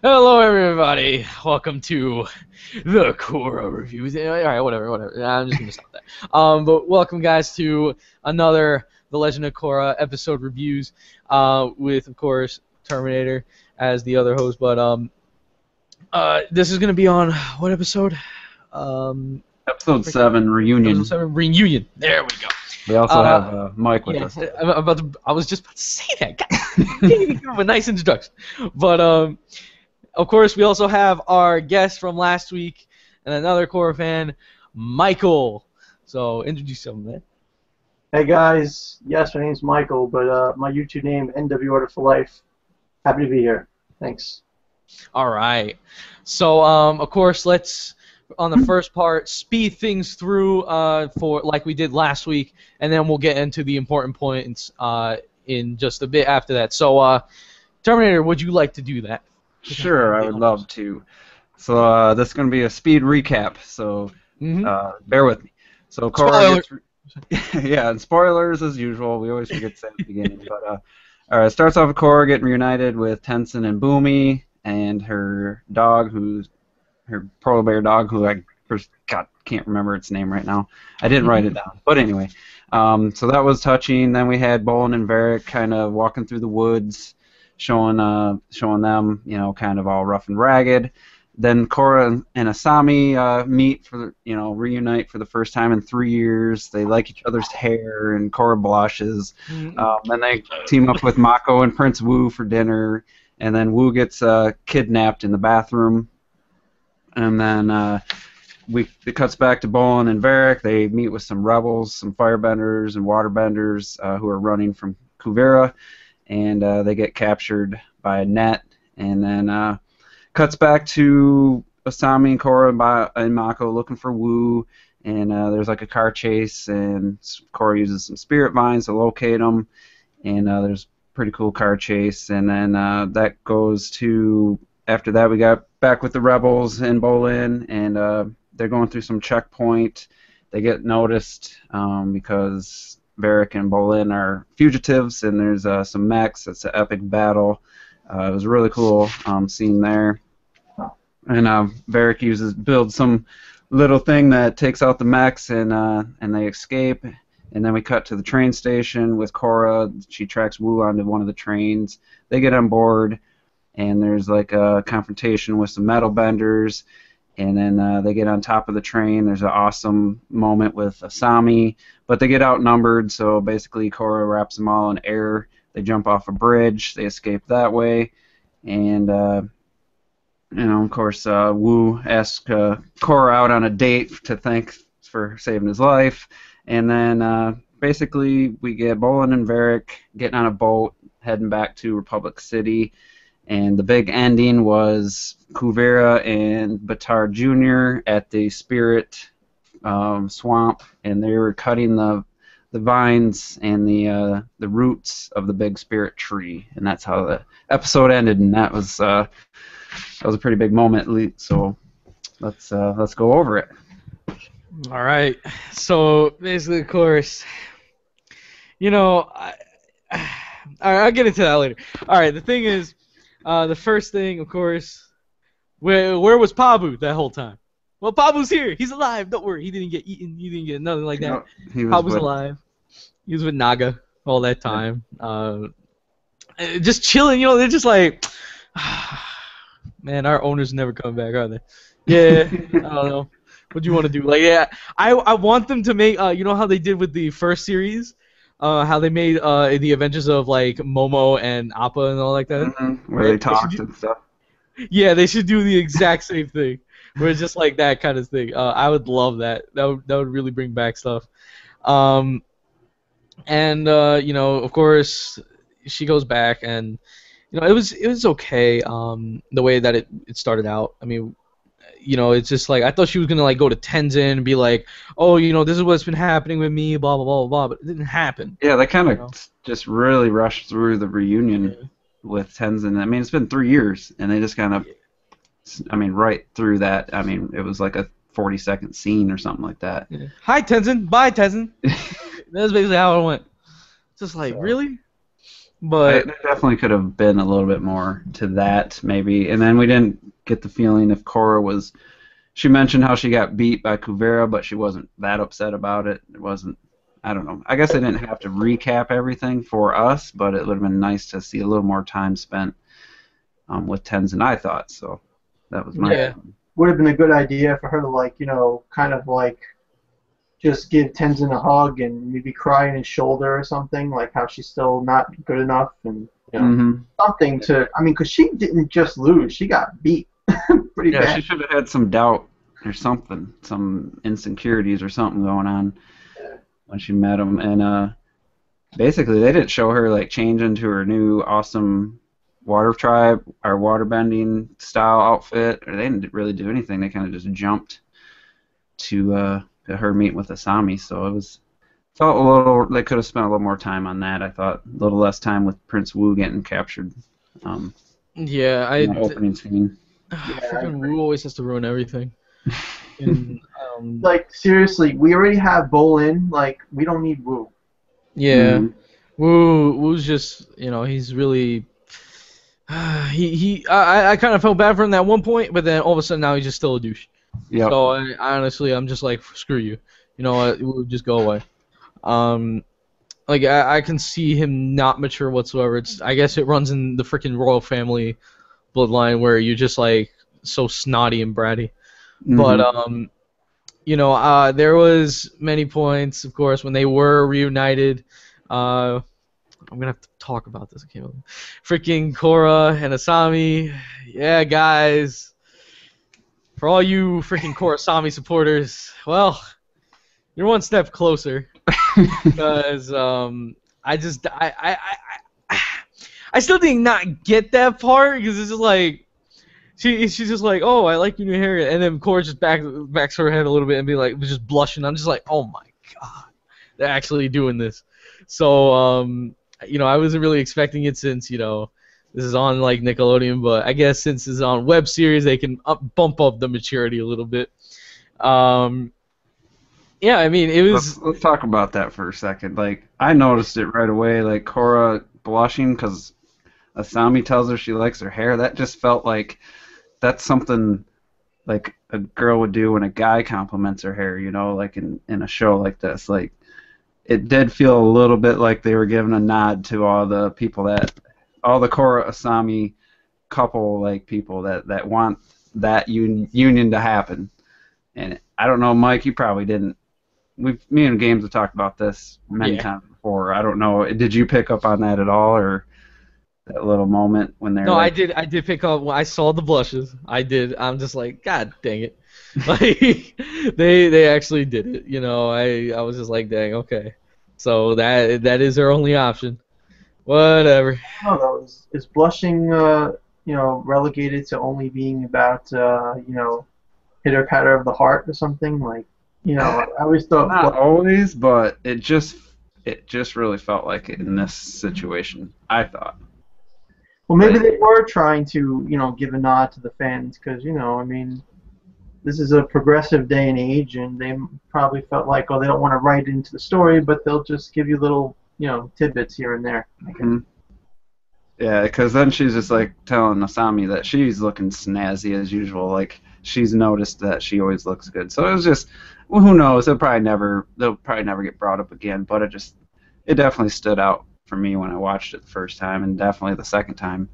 Hello, everybody. Welcome to the Korra reviews. All right, whatever. I'm just gonna stop that. But welcome, guys, to another The Legend of Korra episode reviews. With, of course, Terminator as the other host. But this is gonna be on what episode? Episode 7, Reunion. Episode 7, Reunion. There we go. We also have Mike with Yeah, us. I was just about to say that. God, can't even give him a nice introduction. But of course, we also have our guest from last week and another Korra fan, Michael. So introduce yourself, man. Hey guys, yes, my name's Michael, but my YouTube name NW Order for Life. Happy to be here. Thanks. All right. So of course, let's on the first part speed things through for like we did last week, and then we'll get into the important points in just a bit after that. So Terminator, would you like to do that? Sure, I would love to. So this is going to be a speed recap, so bear with me. So Korra gets yeah, and spoilers as usual. We always forget to say at the beginning. But all right, it starts off with Korra getting reunited with Tenzin and Boomy and her dog, her polar bear dog, who I can't remember its name right now. I didn't write it down. But anyway, so that was touching. Then we had Bolin and Varric kind of walking through the woods, showing them, kind of all rough and ragged. Then Korra and Asami meet reunite for the first time in 3 years. They like each other's hair, and Korra blushes. Then they team up with Mako and Prince Wu for dinner, and then Wu gets kidnapped in the bathroom. And then it cuts back to Bolin and Varric. They meet with some rebels, some firebenders and waterbenders who are running from Kuvira, and they get captured by a net. And then cuts back to Asami and Korra and Mako looking for Wu, and there's like a car chase, and Korra uses some spirit vines to locate them, and there's a pretty cool car chase. And then that goes to, after that we got back with the rebels and Bolin, and they're going through some checkpoint. They get noticed because Varric and Bolin are fugitives, and there's some mechs. It's an epic battle. It was a really cool scene there. And Varric builds some little thing that takes out the mechs, and they escape. And then we cut to the train station with Korra. She tracks Wu onto one of the trains. They get on board, and there's like a confrontation with some metal benders. And then they get on top of the train. There's an awesome moment with Asami, but they get outnumbered, so basically Korra wraps them all in air. They jump off a bridge. They escape that way. And, of course, Wu asks Korra out on a date to thank for saving his life. And then basically we get Bolin and Varric getting on a boat, heading back to Republic City. And the big ending was Kuvira and Batar Jr. at the Spirit Swamp, and they were cutting the vines and the roots of the big spirit tree, and that's how the episode ended. And that was a pretty big moment. So let's go over it. All right. So basically, of course, I'll get into that later. All right. The thing is, the first thing, of course, where was Pabu that whole time? Well, Pabu's here. He's alive. Don't worry. He didn't get eaten. He didn't get nothing like that. Pabu's alive. He was with Naga all that time. Just chilling. They're just like, man, our owners never come back, are they? Yeah. I don't know. What do you want to do? Like, yeah, I want them to make, how they did with the first series? How they made the Adventures of like Momo and Appa and all like that. Where they talked and stuff. Yeah, they should do the exact same thing. Where it's just like that kind of thing. I would love that. That would really bring back stuff. Of course, she goes back, and it was okay. The way that it started out. I mean, it's just like I thought she was gonna like go to Tenzin and be like, oh, this is what's been happening with me, blah blah blah blah. But it didn't happen. Yeah, they kind of just really rushed through the reunion with Tenzin. I mean, it's been 3 years, and they just kind of, right through that. I mean, it was like a 40-second scene or something like that. Yeah. Hi Tenzin, bye Tenzin. That's basically how it went. Just like really. But there definitely could have been a little bit more to that, maybe. And then we didn't get the feeling if Korra was. She mentioned how she got beat by Kuvera, but she wasn't that upset about it. It wasn't. I don't know. I guess they didn't have to recap everything for us, but it would have been nice to see a little more time spent with Tenzin, I thought. So that was my. yeah, Would have been a good idea for her to like, kind of like just give Tenzin a hug and maybe cry in his shoulder or something, like how she's still not good enough and something to. I mean, because she didn't just lose; she got beat pretty Yeah, bad. she should have had some doubt or something, some insecurities or something going on when she met him. And basically, they didn't show her like change into her new awesome water tribe or water bending style outfit, or they didn't really do anything. They kind of just jumped to her meeting with Asami. So it was felt a little. They could have spent a little more time on that. I thought a little less time with Prince Wu getting captured. yeah, In the opening scene. freaking Wu always has to ruin everything. And, Like seriously, we already have Bolin. Like we don't need Wu. yeah, Mhm. Wu's just he's really I kind of felt bad for him at one point, but then all of a sudden now he's just still a douche. Yep. So honestly, I'm just like, screw you. You know what? We'll just go away. Like I can see him not mature whatsoever. I guess it runs in the freaking royal family bloodline where you're just like so snotty and bratty. But there was many points, of course, when they were reunited. I'm gonna have to talk about this. I can't. Freaking Korra and Asami. Yeah, guys. For all you freaking Korra Asami supporters, well, you're one step closer. Because I still did not get that part because it's just like she's just like, oh, I like your new hair, and then Korra just backs her head a little bit and be like, just blushing. I'm just like, oh my god, they're actually doing this. So I wasn't really expecting it since this is on like Nickelodeon, but I guess since it's on web series, they can bump up the maturity a little bit. Yeah, I mean, it was. Let's talk about that for a second. Like, I noticed it right away. Like Korra blushing because Asami tells her she likes her hair. That just felt like that's something like a girl would do when a guy compliments her hair. Like in a show like this. Like, it did feel a little bit like they were giving a nod to all the Korra Asami couple like people that want that union to happen. And I don't know, Mike, you probably didn't. Me and Games have talked about this many times before. I don't know. Did you pick up on that at all, or that little moment when they're? No, like, I did pick up. When I saw the blushes. I did. I'm just like, God dang it! Like they actually did it. I was just like, dang, okay. So that is their only option. Whatever. I don't know. Is blushing, relegated to only being about, hitter patter of the heart or something? Like, I always thought. Not always, but it just really felt like it in this situation. I thought. Well, maybe they were trying to, give a nod to the fans because, I mean, this is a progressive day and age, and they probably felt like, oh, they don't want to write into the story, but they'll just give you little, tidbits here and there. Mm-hmm. Yeah, because then she's just like telling Asami that she's looking snazzy as usual. Like she's noticed that she always looks good. So it was just, well, who knows? They'll probably never get brought up again. But it definitely stood out for me when I watched it the first time, and definitely the second time.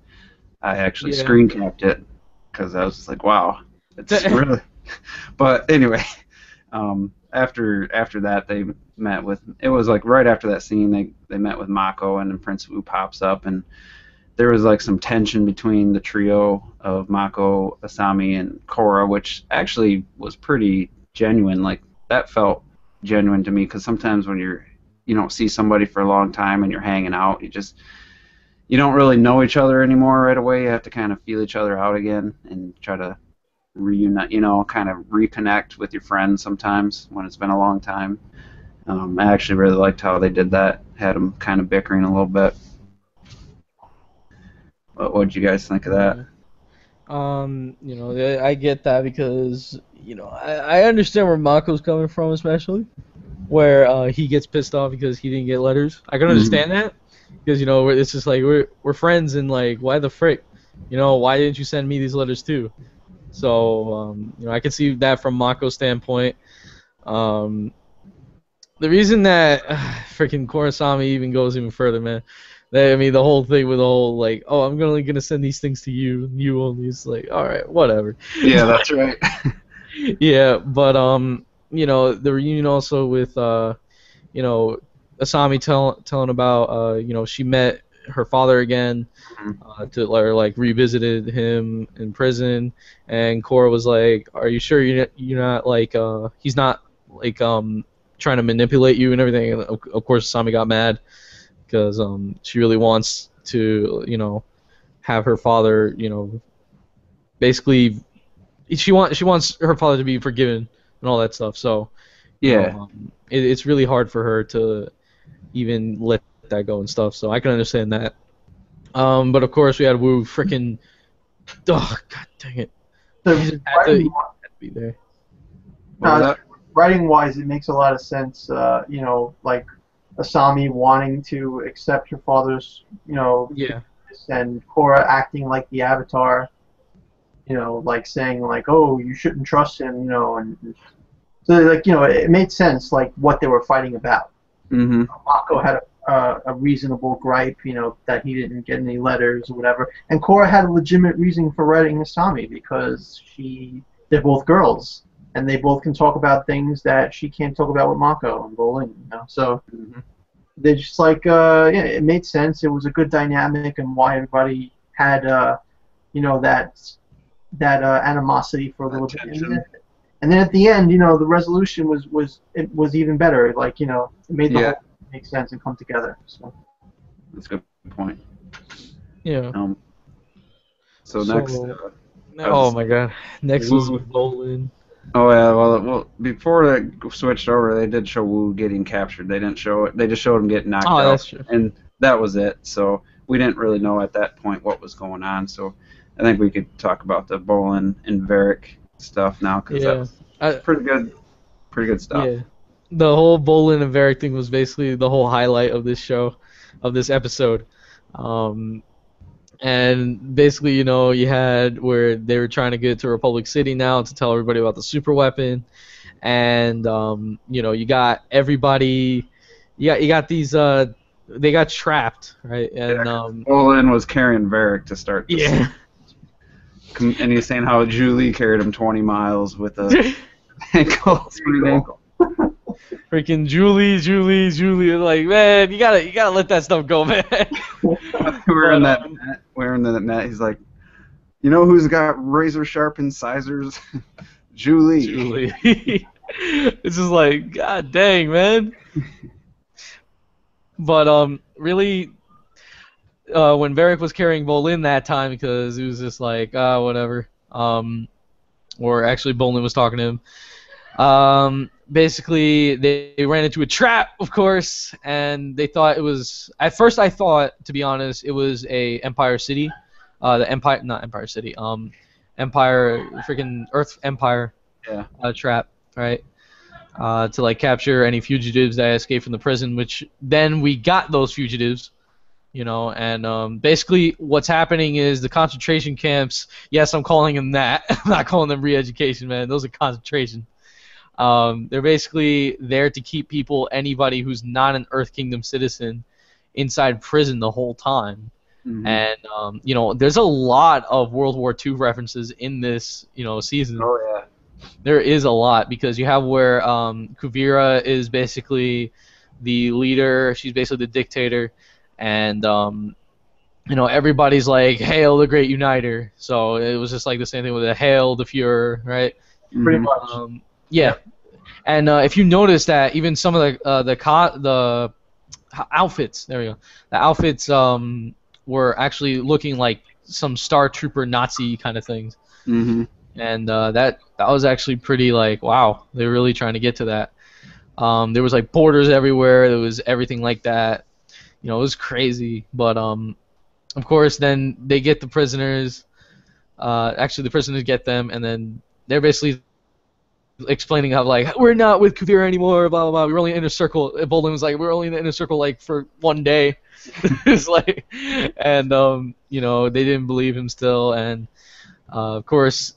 I actually screen capped it because I was just like, wow, it's really. But anyway, after that they met with. It was like right after that scene they met with Mako, and then Prince Wu pops up, and there was like some tension between the trio of Mako, Asami, and Korra, which actually was pretty genuine. Like that felt genuine to me because sometimes when you don't see somebody for a long time and you're hanging out, you don't really know each other anymore right away. You have to kind of feel each other out again and try to reunite, kind of reconnect with your friends sometimes when it's been a long time. I actually really liked how they did that. Had them kind of bickering a little bit. What did you guys think of that? I get that because I understand where Mako's coming from, especially. where he gets pissed off because he didn't get letters. I can understand that because it's just like we're friends and like why the frick, why didn't you send me these letters too? So I can see that from Mako's standpoint. The reason that freaking Korrasami even goes even further, man. I mean, the whole thing with the whole like, oh, I'm only gonna send these things to you, and you only. It's like, all right, whatever. Yeah, that's right. Yeah, but the reunion also with Asami telling about she met her father again, like revisited him in prison, and Korra was like, "Are you sure you're not like he's not like trying to manipulate you and everything?" And of course, Asami got mad because she really wants to have her father basically she wants her father to be forgiven and all that stuff. So yeah, it's really hard for her to even let that go and stuff. So I can understand that. But of course we had Wu freaking. Oh god dang it! He just had to be there. Writing wise, it makes a lot of sense. Like Asami wanting to accept her father's, Yeah. and Korra acting like the Avatar. Like saying like, oh, you shouldn't trust him, and so like it made sense like what they were fighting about. Mako had a reasonable gripe, that he didn't get any letters or whatever, and Korra had a legitimate reason for writing Asami because they're both girls and they both can talk about things that she can't talk about with Mako and Bolin, so. They're just like, yeah, it made sense. It was a good dynamic, and why everybody had, that animosity for a little bit. And then at the end, the resolution was even better. Like, it made the whole thing make sense and come together. So. That's a good point. Yeah. So next. Oh my god. Next was Bolin. Oh yeah, well, before they switched over, they did show Wu getting captured. They didn't show it. They just showed him getting knocked out. That's true. And that was it. So we didn't really know at that point what was going on. So I think we could talk about the Bolin and Varric stuff now because that was pretty good stuff. Yeah, the whole Bolin and Varric thing was basically the whole highlight of this show, of this episode. And basically, you had where they were trying to get to Republic City now to tell everybody about the super weapon, and you got everybody, you got these they got trapped, right? And Bolin was carrying Varric to start this. Yeah. And he's saying how Julie carried him 20 miles with a ankle. Freaking Julie, like, man, you gotta let that stuff go, man. Wearing that net, he's like, you know who's got razor sharp incisors? Julie. It's just like, god dang, man. But really, when Varric was carrying Bolin that time, because it was just like, whatever. Or actually, Bolin was talking to him. Basically, they ran into a trap, of course, and they thought it was. At first, I thought, to be honest, it was a Empire City, not Empire City, Empire, freaking Earth Empire, trap, right? To like capture any fugitives that escaped from the prison. Which then we got those fugitives, and basically what's happening is the concentration camps. Yes, I'm calling them that. I'm not calling them re-education, man. Those are concentration. They're basically there to keep anybody who's not an Earth Kingdom citizen, inside prison the whole time. And there's a lot of World War II references in this season. Oh yeah. There is a lot, because you have where Kuvira is basically the leader. She's basically the dictator, and everybody's like, "Hail the Great Uniter." So it was just like the same thing with the "Hail the Fuhrer," right? Pretty much. Yeah, and if you notice that even some of the outfits, there we go, the outfits were actually looking like some Star Trooper Nazi kind of things, and that was actually pretty like, wow, they're really trying to get to that. There was like borders everywhere. There was everything like that. It was crazy, but of course then they get the prisoners. Actually, the prisoners get them, and then they're basically explaining how like we're not with Kuvira anymore, blah blah blah. We're only in a circle. Bolin was like, we're only in a circle like for one day. It's like, and you know, they didn't believe him still, and of course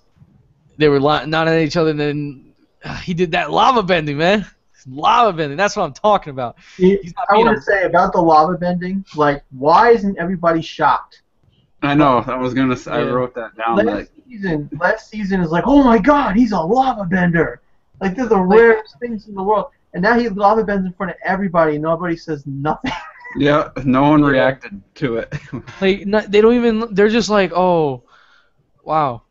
they were nodding at each other, and then he did that lava bending, man. Lava bending. That's what I'm talking about. I want to say about the lava bending, like, why isn't everybody shocked? I know. I was gonna. I wrote that down. Last season is like, oh my God, he's a lava bender. Like, they're the rarest things in the world, and now he lava bends in front of everybody, and nobody says nothing. Yeah, no one reacted to it. Like, they don't even. They're just like, oh, wow,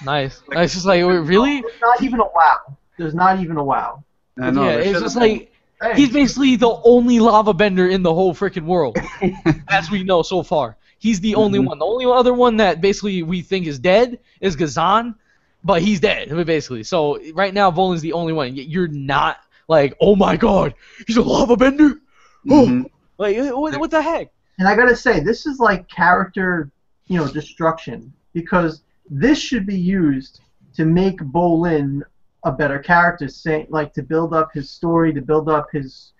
nice. Like, it's just like, really? There's not even a wow. There's not even a wow. I know. Yeah, it's just like. He's basically the only lava bender in the whole freaking world, as we know so far. He's the only one. The only other one that basically we think is dead is Gazan, but he's dead, basically. So right now, Volin's the only one. You're not like, oh my God, he's a lava bender? Oh, like, what the heck? And I gotta say, this is like character, destruction, because this should be used to make Bolin a better character, like to build up his story, to build up his,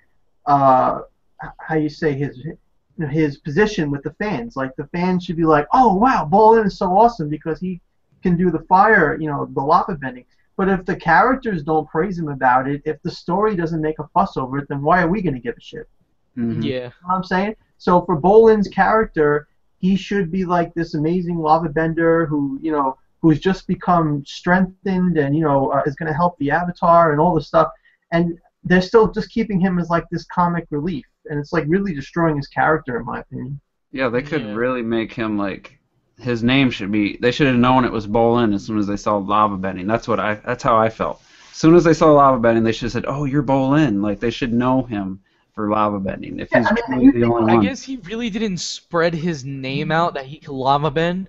his position with the fans. Like, the fans should be like, oh wow, Bolin is so awesome because he can do the fire, the lava bending. But if the characters don't praise him about it, if the story doesn't make a fuss over it, then why are we gonna give a shit? Yeah. You know what I'm saying? So for Bolin's character, he should be like this amazing lava bender who's just become strengthened and is going to help the Avatar and all this stuff, and they're still just keeping him as like this comic relief, and it's like really destroying his character, in my opinion. Yeah, they could really make him like his name should be. They should have known it was Bolin as soon as they saw lava bending. That's how I felt. As soon as they saw lava bending, they should have said, "Oh, you're Bolin." Like, they should know him for lava bending. If he's really the only one. I guess he really didn't spread his name out that he could lava bend.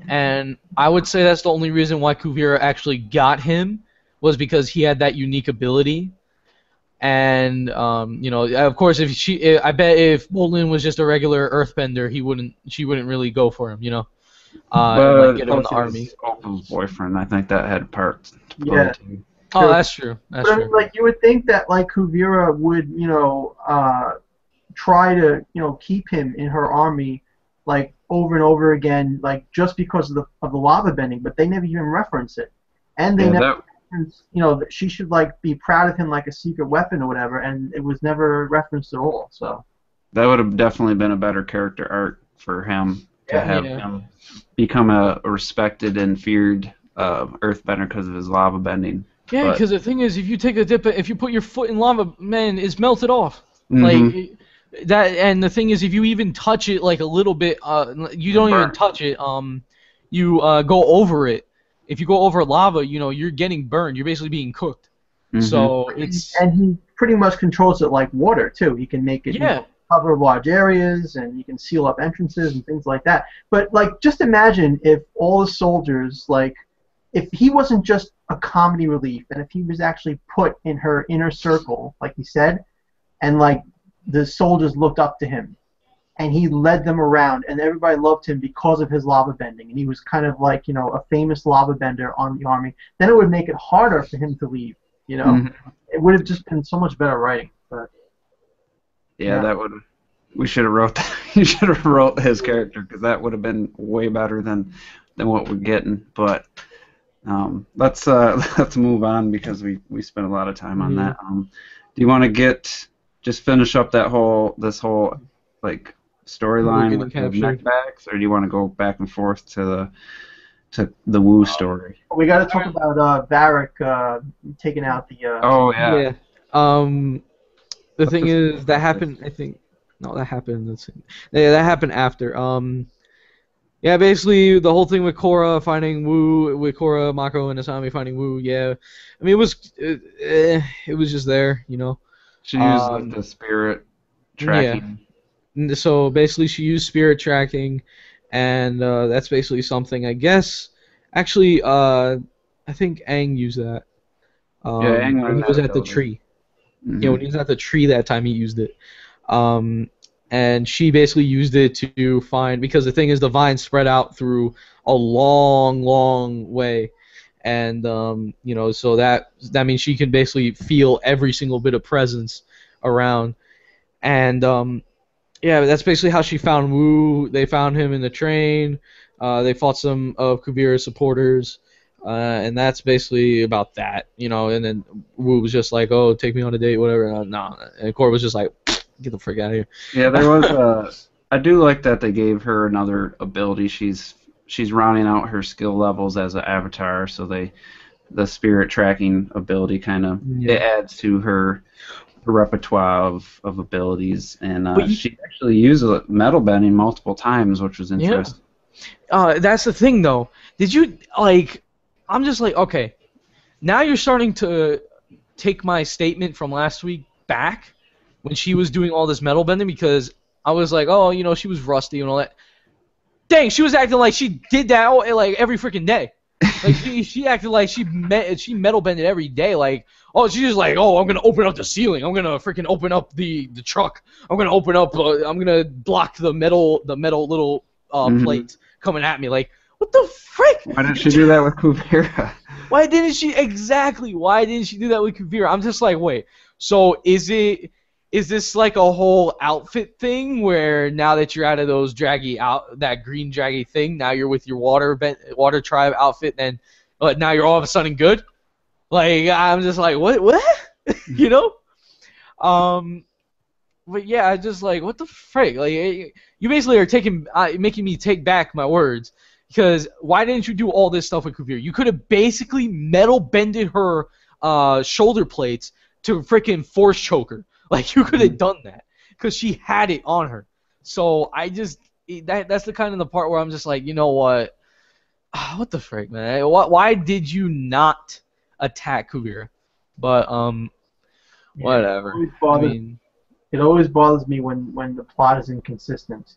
And I would say that's the only reason why Kuvira actually got him, was because he had that unique ability. And of course, I bet if Bolin was just a regular Earthbender, she wouldn't really go for him, But get him in the army. Opa's boyfriend, I think that had part to play too. Oh, that's true. That's true. I mean, like, you would think that like Kuvira would, try to, keep him in her army, like, over and over again, like, just because of the lava bending, but they never even reference it, and they never reference, that she should like be proud of him like a secret weapon or whatever, and it was never referenced at all. So that would have definitely been a better character arc for him to have him become a respected and feared Earthbender because of his lava bending. Yeah, because the thing is, if you take a dip, if you put your foot in lava, man, it's melted off. Like that, and the thing is, if you even touch it like a little bit, you don't even touch it. You go over it. If you go over lava, you're getting burned. You're basically being cooked. So and he pretty much controls it like water too. He can make it cover large areas, and you can seal up entrances and things like that. But like, just imagine if all the soldiers, like, if he wasn't just a comedy relief, and if he was actually put in her inner circle, like he said, and like the soldiers looked up to him, and he led them around, and everybody loved him because of his lava bending, and he was kind of like, a famous lava bender on the army, then it would make it harder for him to leave, It would have just been so much better writing, but... Yeah, that would... We should have wrote that. You should have wrote his character, because that would have been way better than what we're getting, but... let's move on, because we spent a lot of time on that. Do you want to just finish up this whole like storyline with the neckbacks, or do you want to go back and forth to the Wu story? We got to talk about Varric taking out the. The thing is, that happened. I think that happened. That happened after. Yeah, basically the whole thing with Korra finding Wu, with Korra, Mako, and Asami finding Wu. Yeah, I mean, it was just there, She used the spirit tracking. Yeah. So basically, she used spirit tracking, and that's basically something, I guess. Actually, I think Aang used that. Aang when he was at the tree. Yeah, when he was at the tree that time, he used it. And she basically used it to find, because the thing is, the vine spread out through a long, long way, and so that means she can basically feel every single bit of presence around, and yeah, that's basically how she found Wu. They found him in the train. They fought some of Kuvira's supporters, and that's basically about that, And then Wu was just like, "Oh, take me on a date, whatever." Nah, and Korra was just like, "Get the frick out of here." Yeah, there was. I do like that they gave her another ability. She's rounding out her skill levels as an avatar, so the spirit tracking ability kind of it adds to her repertoire of abilities, and she actually used metal bending multiple times, which was interesting. That's the thing, though. Did you I'm just like, okay, now you're starting to take my statement from last week back when she was doing all this metal bending, because I was like, oh, she was rusty and all that. Dang, she was acting like she did that like every freaking day. Like she acted like she metal bended every day. Like, oh, she's just like, oh, I'm gonna open up the ceiling. I'm gonna freaking open up the truck. I'm gonna open up. I'm gonna block the metal little plates coming at me. Like, what the frick? Why didn't she do that with Kuvira? Why didn't she do that with Kuvira? I'm just like, wait. So is this like a whole outfit thing where now that you're out of that green draggy thing, now you're with your water tribe outfit, and now you're all of a sudden good? Like, I'm just like, what? But yeah, I just like, what the frick? Like, you basically are making me take back my words, because why didn't you do all this stuff with Kuvira? You could have basically metal bended her shoulder plates to freaking force choke her. Like, you could have done that because she had it on her. So that's the kind of the part where I'm just like, you know what? What the frick, man? Why did you not attack Kuvira? But whatever. It always bothers me when the plot is inconsistent.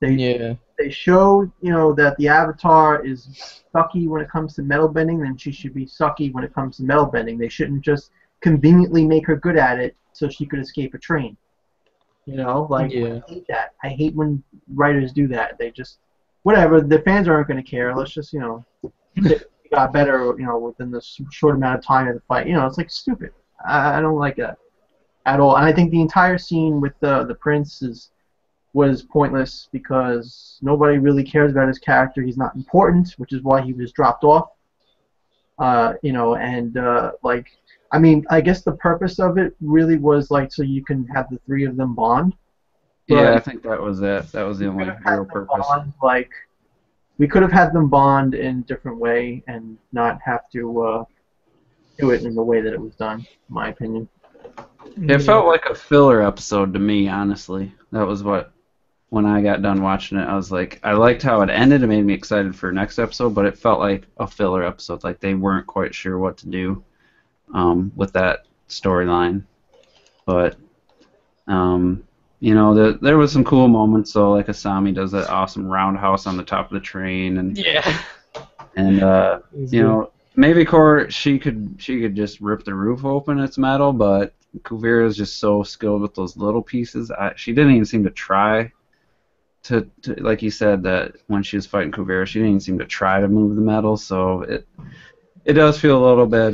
They show that the Avatar is sucky when it comes to metal bending, then she should be sucky when it comes to metal bending. They shouldn't just conveniently make her good at it so she could escape a train. I hate that. I hate when writers do that. They just, whatever, the fans aren't going to care. Let's just, it got better, within the short amount of time of the fight. It's like stupid. I don't like that at all. And I think the entire scene with the prince was pointless because nobody really cares about his character. He's not important, which is why he was dropped off. I guess the purpose of it really was so you can have the three of them bond. Yeah, I think that was it. That was the only real purpose. We could have had them bond in a different way and not have to do it in the way that it was done, in my opinion. It felt like a filler episode to me, honestly. That was when I got done watching it, I was like, I liked how it ended. It made me excited for next episode, but it felt like a filler episode. Like they weren't quite sure what to do with that storyline. But there was some cool moments. So like Asami does that awesome roundhouse on the top of the train, and maybe Korra she could just rip the roof open. It's metal, but Kuvira is just so skilled with those little pieces. She didn't even seem to try to like you said, that when she was fighting Kuvira, she didn't even seem to try to move the metal. So it does feel a little bit.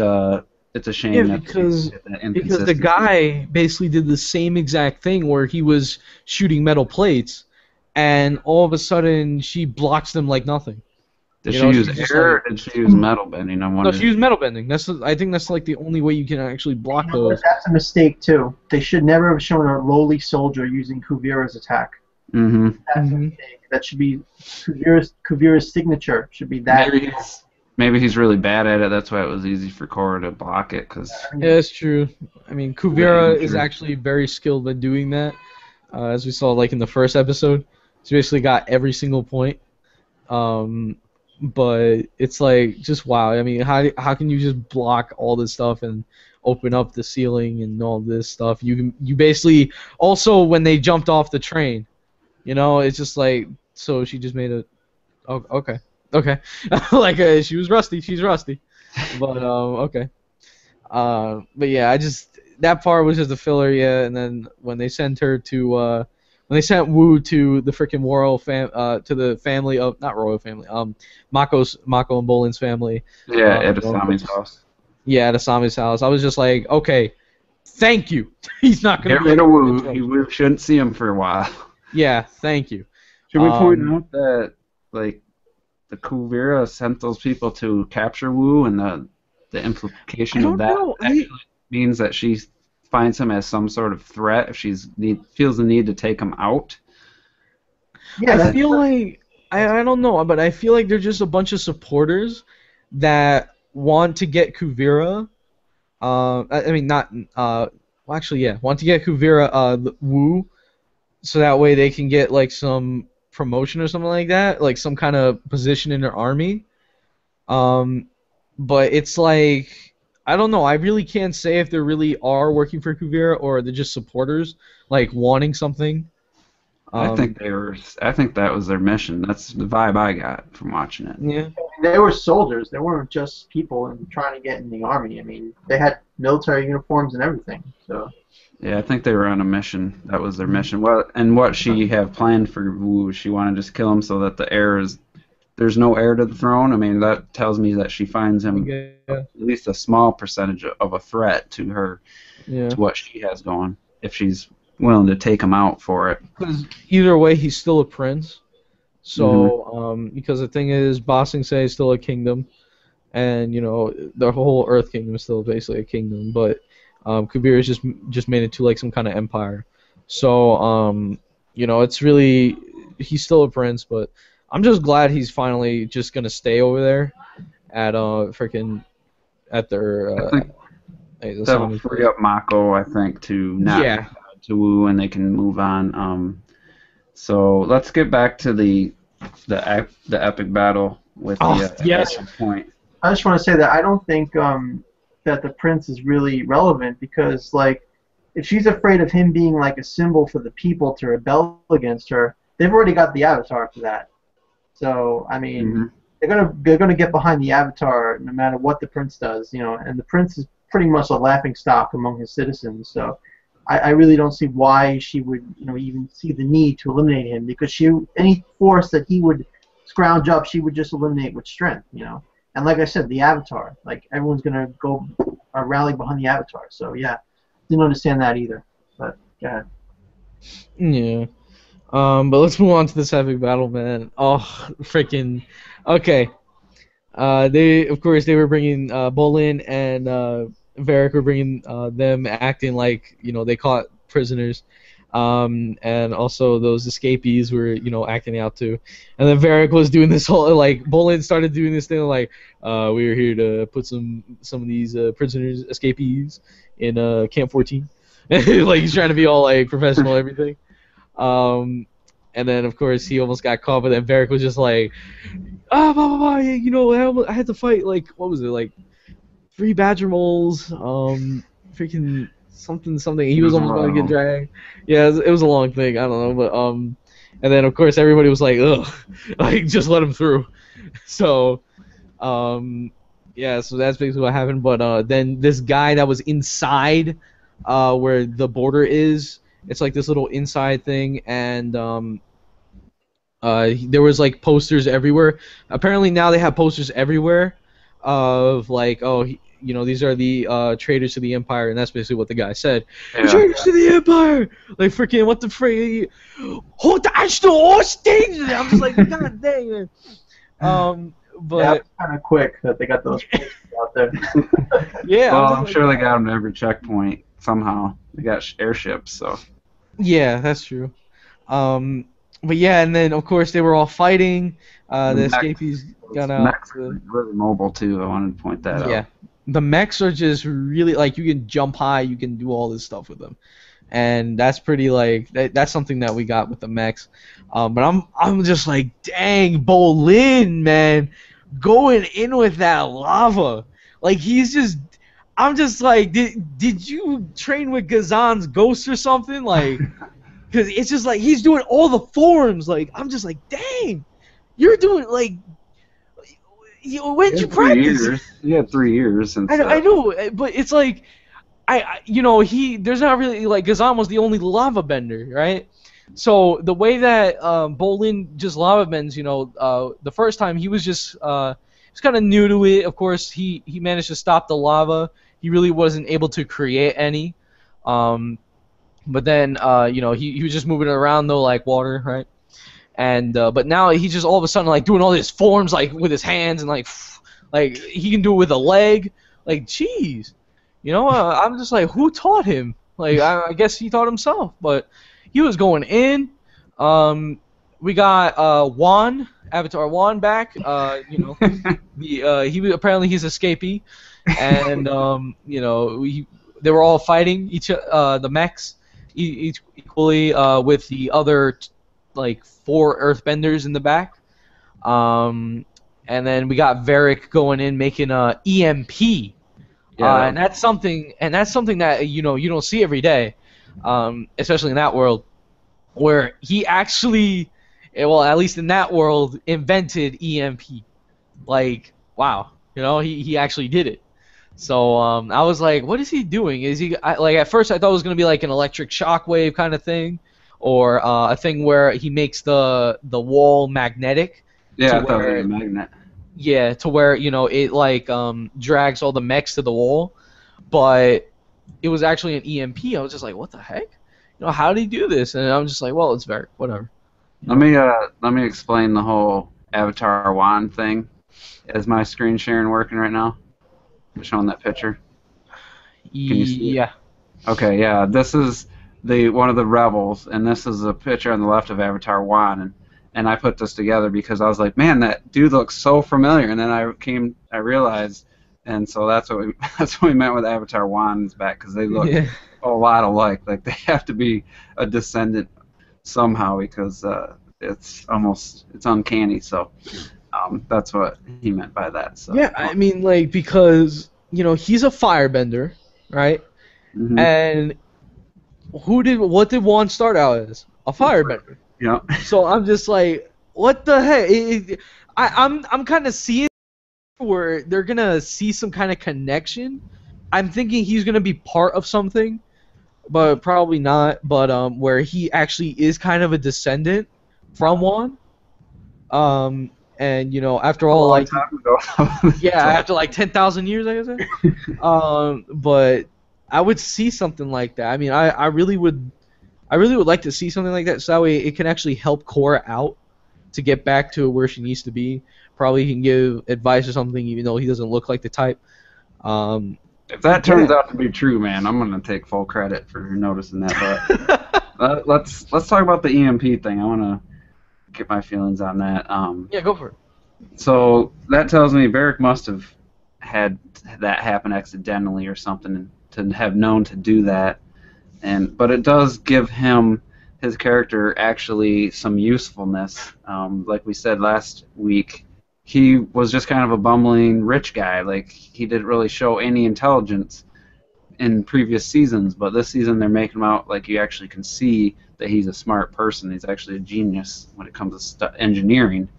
It's a shame because the guy basically did the same exact thing where he was shooting metal plates, and all of a sudden she blocks them like nothing. Did she use air or did she use metal bending? No, she used metal bending. I think that's like the only way you can actually block those. That's a mistake too. They should never have shown a lowly soldier using Kuvira's attack. Mm-hmm. That's a mistake. That should be Kuvira's signature. Should be that. Maybe he's really bad at it. That's why it was easy for Korra to block it. Yeah, that's true. I mean, Kuvira is actually very skilled at doing that, as we saw like in the first episode. She basically got every single point. But it's like just wow. I mean, how can you just block all this stuff and open up the ceiling and all this stuff? You basically also when they jumped off the train, it's just like so she just made a okay. Like she was rusty. She's rusty. But okay. But yeah, that part was just a filler. Yeah, and then when they sent her to when they sent Wu to the freaking to the family of not royal family, Mako and Bolin's family. Yeah, at Asami's house. Yeah, at Asami's house. I was just like, okay, thank you. He's not gonna get rid of Wu. We shouldn't see him for a while. Yeah, thank you. Should we point out that like the Kuvira sent those people to capture Wu, and the implication of that actually means that she finds him as some sort of threat if feels the need to take him out? Yeah, I feel like I don't know, but I feel like they're just a bunch of supporters that want to get Kuvira. I mean, not. Well, actually, yeah, want to get Kuvira Wu, so that way they can get like some promotion or something like that, like some kind of position in their army. But it's like, I don't know. I really can't say if they really are working for Kuvira or they're just supporters, like wanting something. I think that was their mission. That's the vibe I got from watching it. Yeah. They were soldiers. They weren't just people and trying to get in the army. I mean, they had military uniforms and everything. So. Yeah, I think they were on a mission. That was their mission. What she had planned for Wu, she wanted to just kill him so that there's no heir to the throne. I mean, that tells me that she finds him at least a small percentage of a threat to her, to what she has going, if she's willing to take him out for it. Because either way, he's still a prince. So, because the thing is, Ba Sing Se is still a kingdom, and the whole Earth Kingdom is still basically a kingdom, but Kuvira just made it to like some kind of empire. So, it's really, he's still a prince, but I'm just glad he's finally just gonna stay over there at at their. I think that will free up Mako, I think, to not to Wu, and they can move on. So let's get back to the epic battle with the point. I just want to say that I don't think that the prince is really relevant, because like if she's afraid of him being like a symbol for the people to rebel against her, they've already got the Avatar for that. So I mean, they're gonna get behind the Avatar no matter what the prince does, and the prince is pretty much a laughing stock among his citizens. So I really don't see why she would even see the need to eliminate him, because any force that he would scrounge up, she would just eliminate with strength, And like I said, the Avatar, like everyone's gonna go rally behind the Avatar. So yeah, didn't understand that either. But go ahead. Yeah. But let's move on to this epic battle, man. Oh, freaking. Okay. They were bringing Bolin and Varric were bringing them acting like they caught prisoners, and also those escapees were acting out too. And then Varric was doing this whole Bolin started doing this thing like we were here to put some of these prisoners escapees in Camp 14. Like he's trying to be all like professional and everything. And then of course he almost got caught, but then Varric was just like, blah, blah, blah, I had to fight like, what was it, like 3 badger moles, freaking something. He was almost going to get dragged. Yeah, it was a long thing. I don't know, but and then of course everybody was like, ugh, like just let him through. So, so that's basically what happened. But then this guy that was inside, where the border is. It's like this little inside thing, and there was like posters everywhere. Apparently now they have posters everywhere of like, these are the traitors to the Empire, and that's basically what the guy said. Yeah. Traitors to the Empire! Like freaking what the freak? Hold the actual stage! I'm just like, god dang it. But kind of quick that they got those posters out there. Yeah. Well, I'm sure they got them to every checkpoint somehow. They got airships, so. Yeah, that's true. But yeah, and then of course they were all fighting. The escapees got out. Mechs are really mobile too. I wanted to point that out. Yeah, the mechs are just really like you can jump high, you can do all this stuff with them, and that's pretty like that's something that we got with the mechs. But I'm just like, dang, Bolin, man, going in with that lava, like he's just. I'm just like, did you train with Gazan's ghost or something? Like, because it's just like he's doing all the forms. Like, I'm just like, dang, you're doing like, when did you practice? He had 3 years. And I know, but it's like, there's not really like Gazan was the only lava bender, right? So the way that Bolin just lava bends, the first time he was just he's kind of new to it. Of course, he managed to stop the lava. He really wasn't able to create any. Um, but then he was just moving it around though like water, right? And but now he's just all of a sudden like doing all these forms like with his hands and like he can do it with a leg. Like, jeez, I'm just like, who taught him? Like, I guess he taught himself, but he was going in. We got Juan, Avatar Juan back. Apparently he's escapee, and they were all fighting the mechs each equally with the other like 4 Earthbenders in the back. And then we got Varric going in making a EMP. And that's something that you don't see every day, especially in that world, where he actually, well, at least in that world, invented EMP. Like, wow, he actually did it. So I was like, what is he doing? Is he like, at first I thought it was gonna be like an electric shockwave kind of thing, or a thing where he makes the wall magnetic. Yeah, I thought it was a magnet. Yeah, to where it like drags all the mechs to the wall, but it was actually an EMP. I was just like, what the heck? How did he do this? And I'm just like, well, it's very whatever. Let me explain the whole Avatar wand thing. Is my screen sharing working right now? I'm showing that picture. Can you see it? Yeah. Okay, yeah. This is one of the rebels, and this is a picture on the left of Avatar wand, and I put this together because I was like, man, that dude looks so familiar. And then I realized, and so that's what we meant with Avatar wands back, because they look a lot alike. Like they have to be a descendant somehow, because it's uncanny. So that's what he meant by that. So yeah, I mean, like, because he's a firebender, right? Mm-hmm. And what did Juan start out as? A firebender. Yeah. So I'm just like, what the heck? I'm kind of seeing where they're gonna see some kind of connection. I'm thinking he's gonna be part of something, but probably not. But where he actually is kind of a descendant from Juan. And after all, like, time ago. yeah, after like 10,000 years, I guess. But I would see something like that. I mean, I really would like to see something like that, so that way it can actually help Korra out to get back to where she needs to be. Probably he can give advice or something, even though he doesn't look like the type. If that turns out to be true, man, I'm gonna take full credit for noticing that. But let's talk about the EMP thing. I wanna get my feelings on that. Yeah, go for it. So that tells me Varric must have had that happen accidentally or something to have known to do that. But it does give his character actually some usefulness. Like we said last week, he was just kind of a bumbling rich guy. Like, he didn't really show any intelligence in previous seasons, but this season they're making him out like you actually can see that he's a smart person. He's actually a genius when it comes to engineering,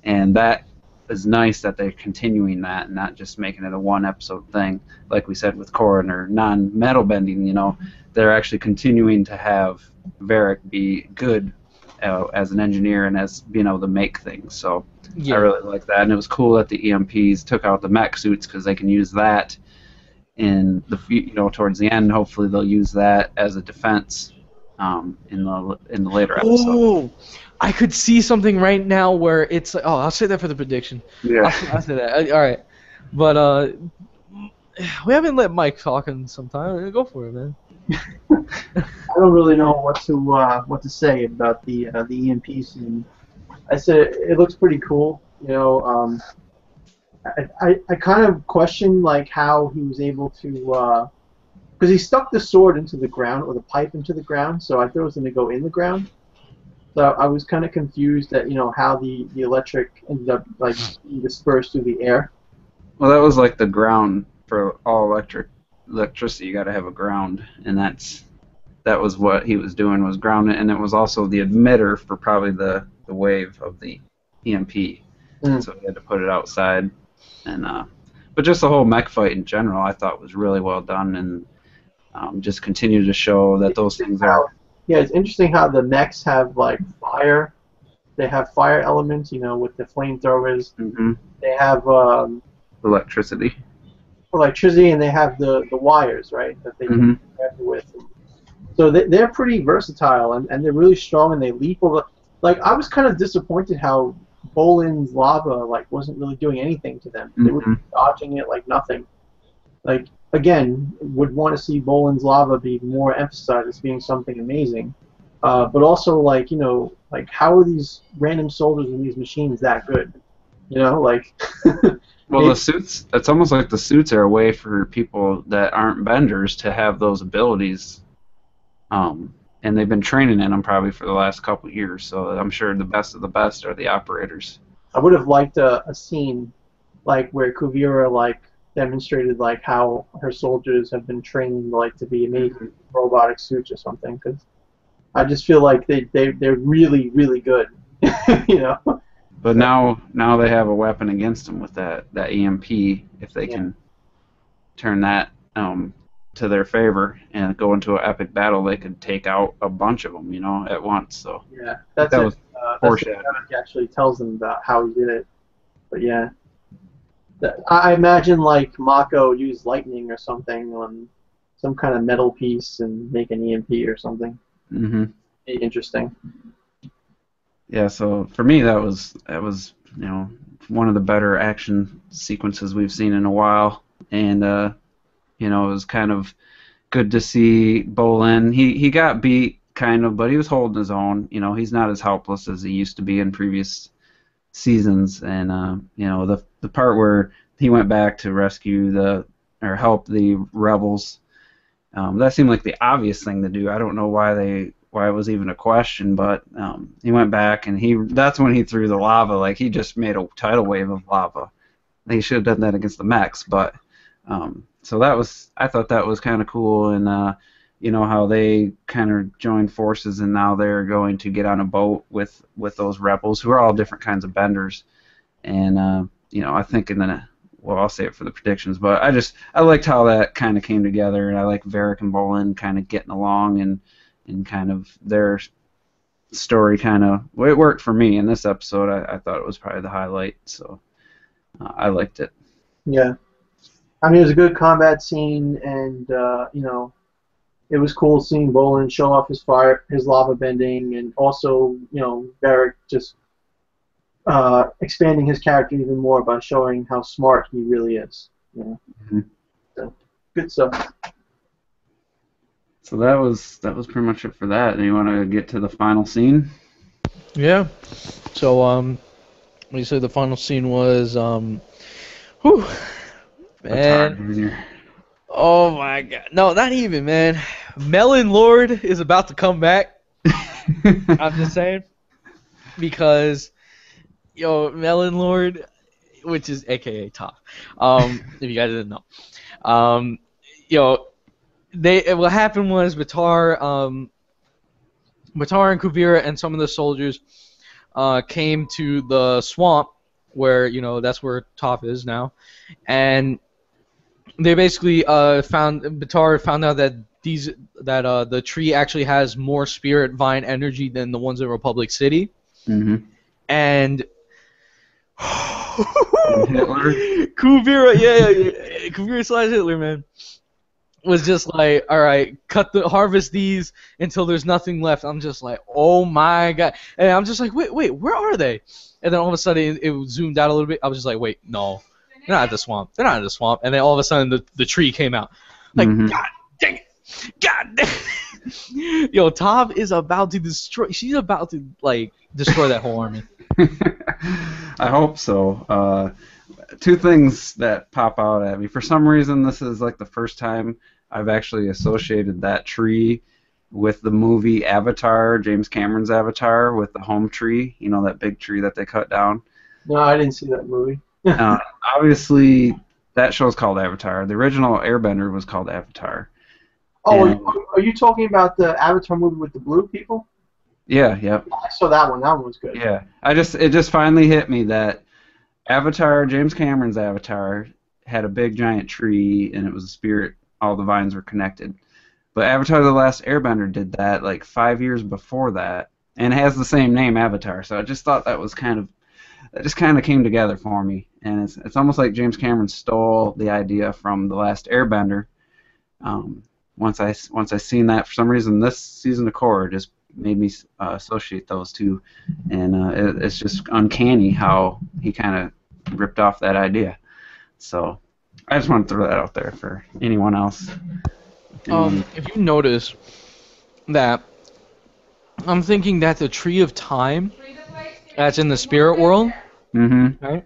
and that is nice that they're continuing that and not just making it a one-episode thing, like we said with Korra or non-metal bending. They're actually continuing to have Varric be good as an engineer and as being able to make things. So yeah. I really like that, and it was cool that the EMPs took out the mech suits, because they can use that in the towards the end. Hopefully they'll use that as a defense in the later episodes. Oh, I could see something right now where it's like, I'll say that for the prediction. Yeah. I'll say that. All right, but we haven't let Mike talk in some time. Go for it, man. I don't really know what to say about the EMP scene. I said it looks pretty cool. I kind of question like how he was able to, because he stuck the sword into the ground, or the pipe into the ground, so I thought it was going to go in the ground. So I was kind of confused at how the electric ended up like dispersed through the air. Well, that was like the ground for all electricity. You got to have a ground, and that was what he was doing, was grounding, and it was also the emitter for probably the wave of the EMP. So he had to put it outside. And but just the whole mech fight in general, I thought was really well done, and just continued to show that those things are. Yeah, it's interesting how the mechs have like fire. They have fire elements, you know, with the flamethrowers. Mm-hmm. They have Electricity. electricity, and they have the wires, right, that they Mm-hmm. can interact with. So they're pretty versatile, and they're really strong, and they leap over. Like, I was kind of disappointed how Bolin's lava like wasn't really doing anything to them. They were Mm-hmm. dodging it like nothing. Like, again, would want to see Bolin's lava be more emphasized as being something amazing. But also, like, you know, like, how are these random soldiers in these machines that good? You know, like. Well, the suits, it's almost like the suits are a way for people that aren't benders to have those abilities. And they've been training in them probably for the last couple of years, so I'm sure the best of the best are the operators. I would have liked a scene like where Kuvira like demonstrated like how her soldiers have been trained like to be amazing robotic suits or something, because I just feel like they're really good. You know. But now they have a weapon against them with that EMP. If they can turn that to their favor and go into an epic battle, they could take out a bunch of them, you know, at once. So yeah, that's that it. was That's it. He actually tells them about how he did it. But yeah, I imagine like Mako used lightning or something on some kind of metal piece and make an EMP or something. Mm-hmm. Be interesting. Yeah, so for me that was you know, one of the better action sequences we've seen in a while, and you know, it was kind of good to see Bolin. He got beat kind of, but he was holding his own. You know, he's not as helpless as he used to be in previous seasons, and you know, the part where he went back to rescue or help the rebels, that seemed like the obvious thing to do. I don't know why it was even a question, but he went back and that's when he threw the lava. Like, he just made a tidal wave of lava. He should have done that against the mechs, but so I thought that was kind of cool, and you know, how they kind of joined forces, and now they're going to get on a boat with those rebels who are all different kinds of benders, and you know, I think well, I'll say it for the predictions, but I liked how that kind of came together, and I like Varric and Bolin kind of getting along, and kind of their story it worked for me in this episode. I thought it was probably the highlight, so I liked it. Yeah, I mean, it was a good combat scene, and you know, it was cool seeing Bolin show off his lava bending, and also, you know, Varric just expanding his character even more by showing how smart he really is. You know? Mm-hmm. So, good stuff. So that was pretty much it for that. And you want to get to the final scene? Yeah. So you said the final scene was whew, man. Oh my god. No, not even, man. Melon Lord is about to come back. I'm just saying. Because Melon Lord, which is AKA Top. If you guys didn't know. What happened was Batar and Kuvira and some of the soldiers came to the swamp where, that's where Toph is now, and they basically Batar found out that the tree actually has more spirit vine energy than the ones in Republic City. Mm-hmm. And Hitler? Kuvira, yeah, Kuvira / Hitler, man, was just like, all right, harvest these until there's nothing left. I'm just like, oh my god, and I'm just like, wait, where are they? And then all of a sudden it zoomed out a little bit. I was just like, wait, no, they're not at the swamp. They're not at the swamp. And then all of a sudden the tree came out. Like, god dang it, god dang it. Yo, Toph is about to destroy. She's about to destroy that whole army. I hope so. Two things that pop out at me. For some reason, this is like the first time I've actually associated that tree with the movie Avatar, James Cameron's Avatar, with the home tree. You know, that big tree that they cut down? No, I didn't see that movie. Obviously, that show's called Avatar. The original Airbender was called Avatar. Oh, are you talking about the Avatar movie with the blue people? Yeah, yep. I saw that one. That one was good. Yeah, it just finally hit me that Avatar, James Cameron's Avatar, had a big giant tree, and it was a spirit. All the vines were connected. But Avatar: The Last Airbender did that like 5 years before that, and has the same name, Avatar. So I just thought that was that just kind of came together for me, and it's almost like James Cameron stole the idea from The Last Airbender. Once I seen that, for some reason, this season of Korra just made me associate those two, and it's just uncanny how he kind of ripped off that idea. So I just want to throw that out there for anyone else. If you notice that, I'm thinking that the Tree of Time, that's in the spirit world, right,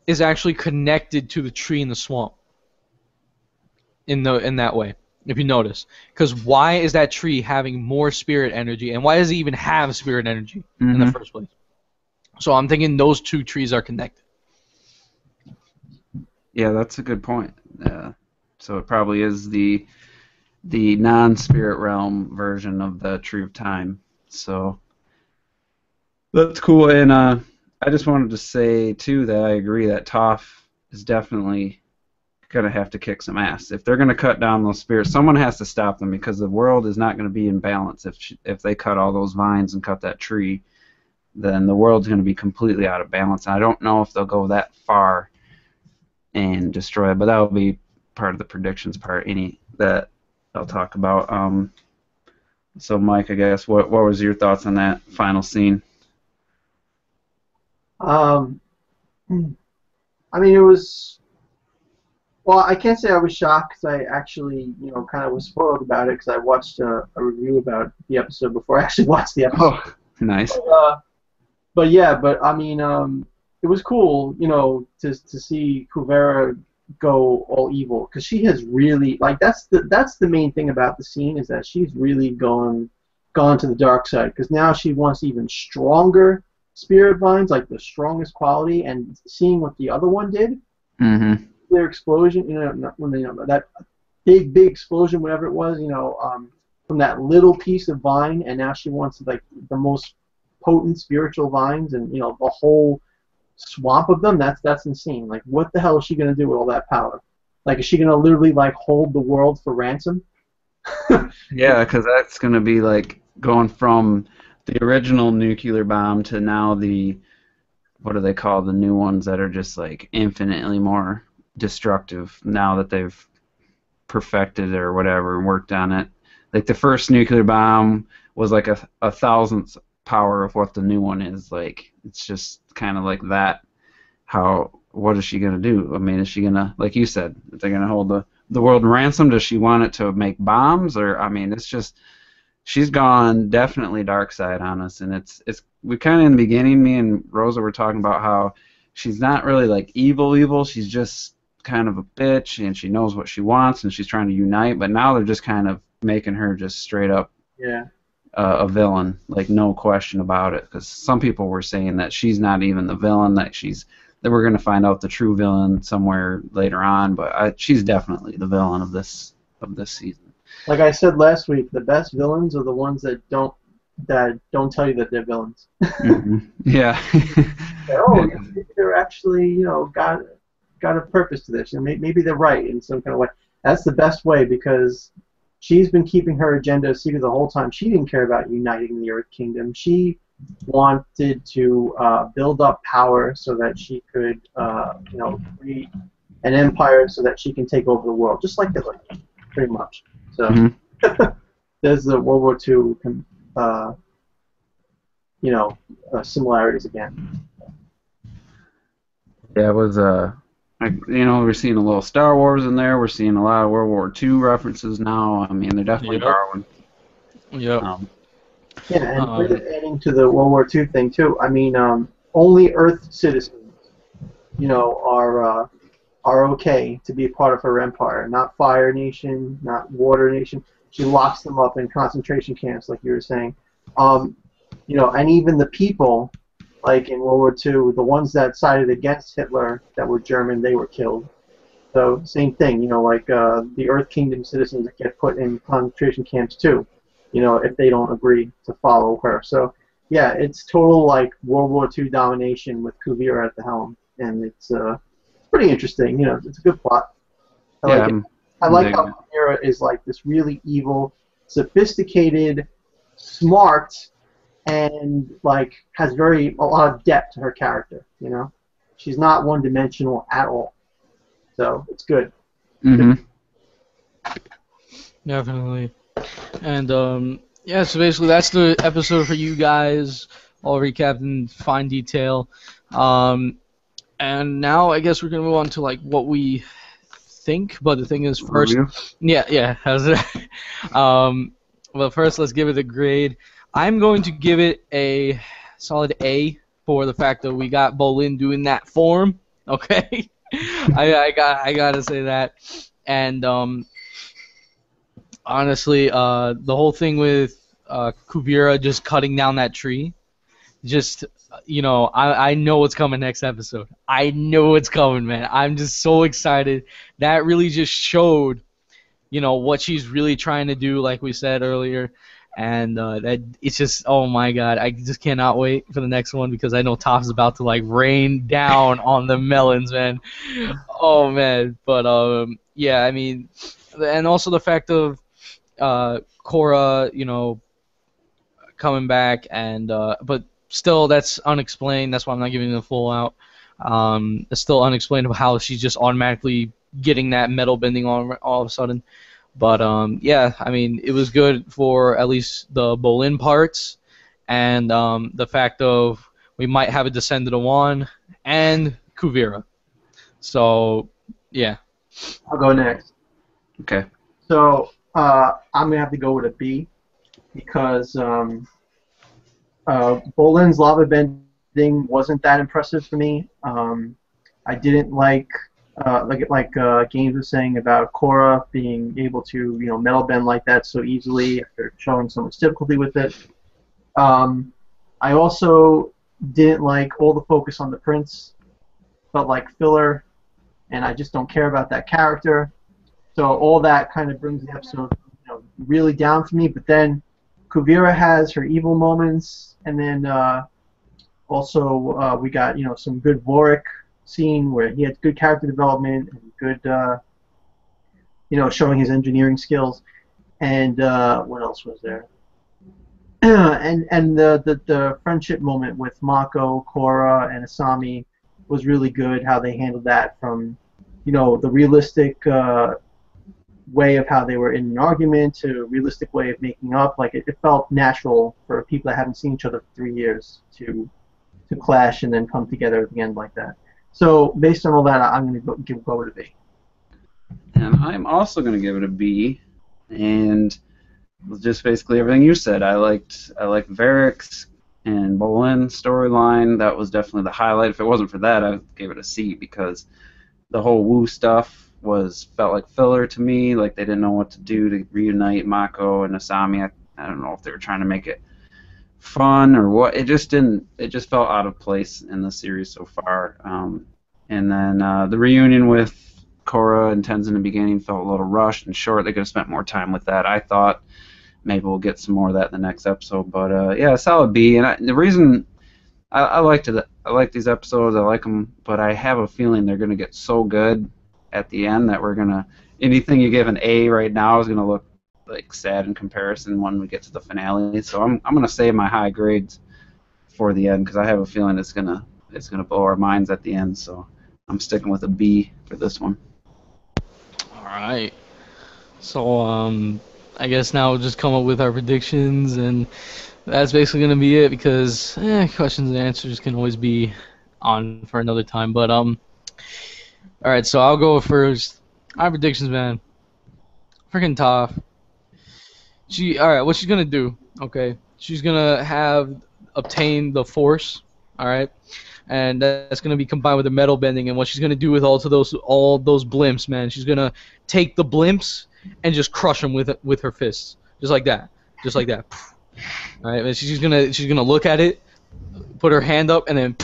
is actually connected to the tree in the swamp. In that way, if you notice, because why is that tree having more spirit energy, and why does it even have spirit energy in the first place? So I'm thinking those two trees are connected. Yeah, that's a good point. So it probably is the non-spirit realm version of the Tree of Time. So that's cool. And I just wanted to say too that I agree that Toph is definitely gonna have to kick some ass if they're gonna cut down those spirits. Someone has to stop them, because the world is not gonna be in balance if they cut all those vines and cut that tree. Then the world's gonna be completely out of balance. And I don't know if they'll go that far and destroy it, but that will be part of the predictions part that I'll talk about. So Mike, I guess what was your thoughts on that final scene? I mean, it was. Well, I can't say I was shocked, because I actually, kind of was spoiled about it, because I watched a review about the episode before I actually watched the episode. Oh, nice. But I mean, it was cool, to see Kuvera go all evil, because she has really, like, that's the main thing about the scene, is that she's really gone to the dark side, because now she wants even stronger spirit vines, like the strongest quality, and seeing what the other one did. Their explosion, when that big explosion, whatever it was, from that little piece of vine, and now she wants like the most potent spiritual vines, and the whole swamp of them. That's insane. Like, what the hell is she gonna do with all that power? Like, is she gonna literally like hold the world for ransom? Yeah, because that's gonna be like going from the original nuclear bomb to now what do they call the new ones that are just like infinitely more destructive now that they've perfected or whatever and worked on it. Like the first nuclear bomb was like a thousandth power of what the new one is. Like, it's just kind of like that. What is she gonna do? I mean, is she gonna, like you said, if they're gonna hold the world ransom? Does she want it to make bombs? Or, I mean, it's just, she's gone definitely dark side on us. And we kind of in the beginning, me and Rosa were talking about how she's not really like evil. She's just kind of a bitch, and she knows what she wants, and she's trying to unite. But now they're just kind of making her just straight up a villain, like, no question about it. Because some people were saying that she's not even the villain, that we're going to find out the true villain somewhere later on. But she's definitely the villain of this season. Like I said last week, the best villains are the ones that don't tell you that they're villains. Yeah. They're actually, got a purpose to this, and maybe they're right in some kind of way. That's the best way, because she's been keeping her agenda secret the whole time. She didn't care about uniting the Earth Kingdom. She wanted to build up power so that she could, create an empire so that she can take over the world, just like Hitler, pretty much. So there's the World War II, similarities again. Yeah, it was we're seeing a little Star Wars in there. We're seeing a lot of World War II references now. I mean, they're definitely borrowing. Yeah. And adding to the World War II thing too. I mean, only Earth citizens, are okay to be a part of her empire. Not Fire Nation, not Water Nation. She locks them up in concentration camps, like you were saying. And even the people, like in World War II, the ones that sided against Hitler that were German, they were killed. So same thing, the Earth Kingdom citizens that get put in concentration camps too, if they don't agree to follow her. So yeah, it's total like World War II domination with Kuvira at the helm, and it's pretty interesting. It's a good plot. I like it. I like how Mira is like this really evil, sophisticated, smart, and like has a lot of depth to her character. You know, she's not one-dimensional at all. So it's good. Mm-hmm. Definitely. And yeah, so basically that's the episode for you guys, all recapped in fine detail. And now I guess we're gonna move on to like what we think, but the thing is first, yeah, how's it? Well, first let's give it a grade. I'm going to give it a solid A for the fact that we got Bolin doing that form. Okay, I gotta say that, and honestly, the whole thing with Kuvira just cutting down that tree, just I know what's coming next episode. I know it's coming, man. I'm just so excited. That really just showed, what she's really trying to do, like we said earlier, and that it's just, oh my god, I just cannot wait for the next one because I know Toph's about to like rain down on the melons, man. Oh man, but yeah, I mean, and also the fact of Korra, coming back, and but still that's unexplained. That's why I'm not giving it a full out. It's still unexplained how she's just automatically getting that metal bending on all of a sudden. But yeah, I mean, it was good for at least the Bolin parts, and the fact of we might have a Descendant of Wan and Kuvira. So yeah. I'll go next. Okay. So I'm gonna have to go with a B because Bolin's lava bending wasn't that impressive for me. I didn't like Games was saying about Korra being able to metal bend like that so easily after showing so much difficulty with it. I also didn't like all the focus on the prince. Felt like filler, and I just don't care about that character. So all that kind of brings the episode really down for me. But then Kuvira has her evil moments, and then also we got some good Vorik scene where he had good character development and good showing his engineering skills. And what else was there? and the friendship moment with Mako, Korra, and Asami was really good. How they handled that from the realistic way of how they were in an argument to a realistic way of making up. Like it felt natural for people that haven't seen each other for 3 years to clash and then come together at the end like that. So based on all that, I'm going to go with a B. And I'm also going to give it a B, and just basically everything you said. I liked Varric's and Bolin storyline. That was definitely the highlight. If it wasn't for that, I gave it a C because the whole Wu stuff felt like filler to me. Like they didn't know what to do to reunite Mako and Asami. I don't know if they were trying to make it fun or what. It just didn't. It just felt out of place in the series so far. And then the reunion with Korra and Tenzin in the beginning felt a little rushed and short. They could have spent more time with that. I thought maybe we'll get some more of that in the next episode. But yeah, solid B. And the reason I liked it, I like these episodes. I like them, but I have a feeling they're going to get so good at the end that we're gonna anything you give an A right now is gonna look like sad in comparison when we get to the finale. So I'm gonna save my high grades for the end because I have a feeling it's gonna blow our minds at the end. So I'm sticking with a B for this one. All right. So I guess now we'll just come up with our predictions, and that's basically gonna be it because questions and answers can always be on for another time. But all right, so I'll go first. My predictions, man. Freaking Toph. All right, what she's gonna do? Okay, she's gonna obtain the Force. All right, and that's gonna be combined with the metal bending. And what she's gonna do with all those blimps, man? She's gonna take the blimps and just crush them with her fists, just like that. All right, and she's gonna look at it, put her hand up, and then.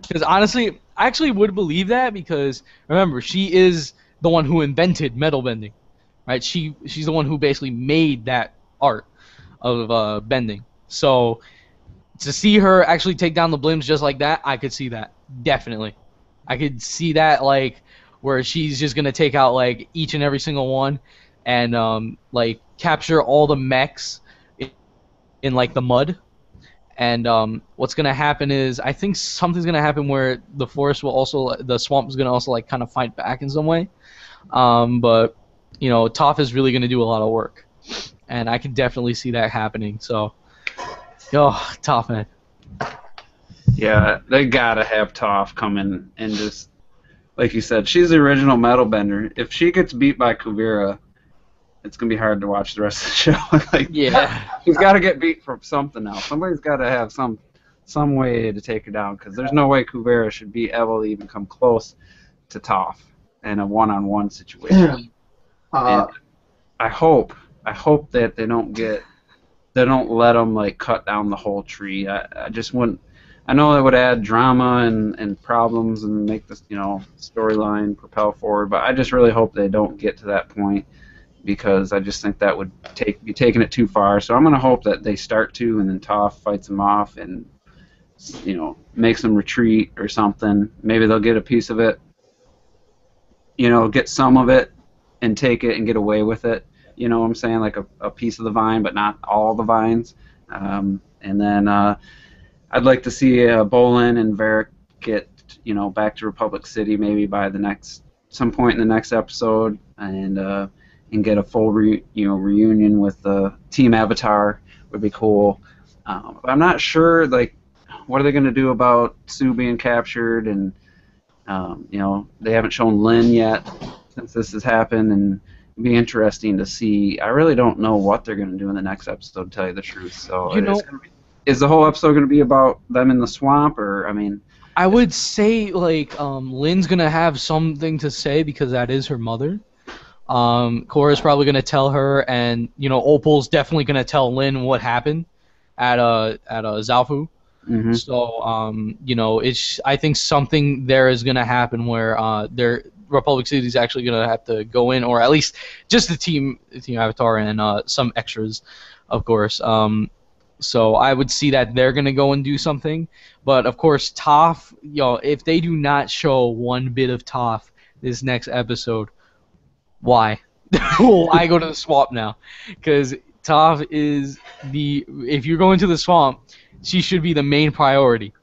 Because honestly, I actually would believe that because remember, she is the one who invented metal bending, right? She's the one who basically made that art of bending. So to see her actually take down the blimps just like that, I could see that definitely. I could see that like where she's just gonna take out like each and every single one, and like capture all the mechs in like the mud. And what's gonna happen is I think something's gonna happen where the swamp is gonna also like kind of fight back in some way. But Toph is really gonna do a lot of work, and I can definitely see that happening. So, Toph, man. Yeah, they gotta have Toph come in and just, like you said, she's the original metal bender. If she gets beat by Kuvira, it's gonna be hard to watch the rest of the show. Like, Yeah. she's got to get beat from something else. Somebody's got to have some way to take her down, because there's no way Kuvira should be able to even come close to Toph in a one-on-one situation. And I hope that they don't let them like cut down the whole tree. I just wouldn't. I know it would add drama and problems and make this storyline propel forward, but I just really hope they don't get to that point, because I just think that would be taking it too far. So I'm going to hope that they start to, and then Toph fights them off and makes them retreat or something. Maybe they'll get a piece of it, get some of it and take it and get away with it. You know what I'm saying? Like a piece of the vine, but not all the vines. And then I'd like to see Bolin and Varric get back to Republic City maybe by some point in the next episode, and get a full reunion with the Team Avatar would be cool. But I'm not sure, like, what are they going to do about Sue being captured, and they haven't shown Lin yet since this has happened, and it'd be interesting to see. I really don't know what they're going to do in the next episode, to tell you the truth. So is the whole episode going to be about them in the swamp, or I would say like Lin's gonna have something to say because that is her mother. Korra's probably gonna tell her, and Opal's definitely gonna tell Lin what happened at Zaofu. Mm-hmm. So I think something there is gonna happen where Republic City is actually gonna have to go in, or at least just the team Avatar and some extras, of course. So I would see that they're gonna go and do something, but of course Toph, if they do not show one bit of Toph this next episode, why? Why go to the swamp now? Because Toph is if you're going to the swamp, she should be the main priority.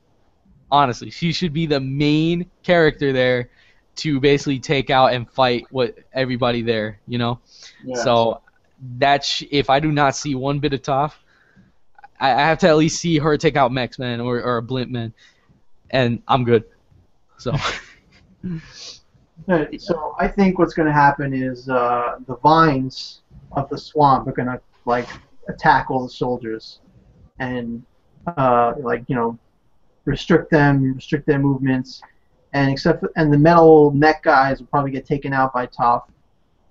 Honestly, she should be the main character there to basically take out and fight everybody there. Yeah. So if I do not see one bit of Toph, I have to at least see her take out Mex Man or a Blimp Man, and I'm good. So. So I think what's going to happen is the vines of the swamp are going to attack all the soldiers, and restrict their movements, and the metal mech guys will probably get taken out by Toph,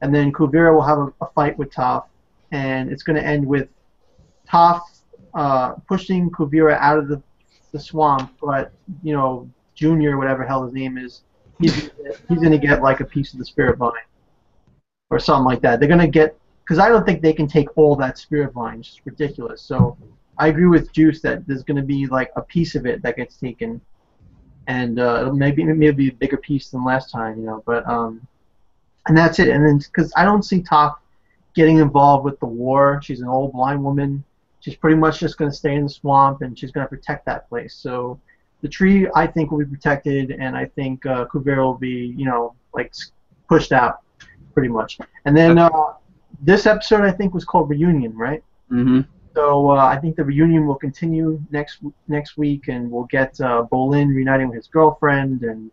and then Kuvira will have a fight with Toph, and it's going to end with Toph pushing Kuvira out of the swamp, but Junior, whatever hell his name is, he's gonna get like a piece of the spirit vine or something like that. They're gonna get, because I don't think they can take all that spirit vine. It's just ridiculous. So I agree with Juice that there's gonna be like a piece of it that gets taken, and maybe a bigger piece than last time, But and that's it. And then because I don't see Toph getting involved with the war. She's an old blind woman. She's pretty much just gonna stay in the swamp, and she's gonna protect that place. So. The tree, I think, will be protected, and I think Kuvira will be, pushed out, pretty much. And then this episode, I think, was called Reunion, right? Mm-hmm. So I think the reunion will continue next week, and we'll get Bolin reuniting with his girlfriend, and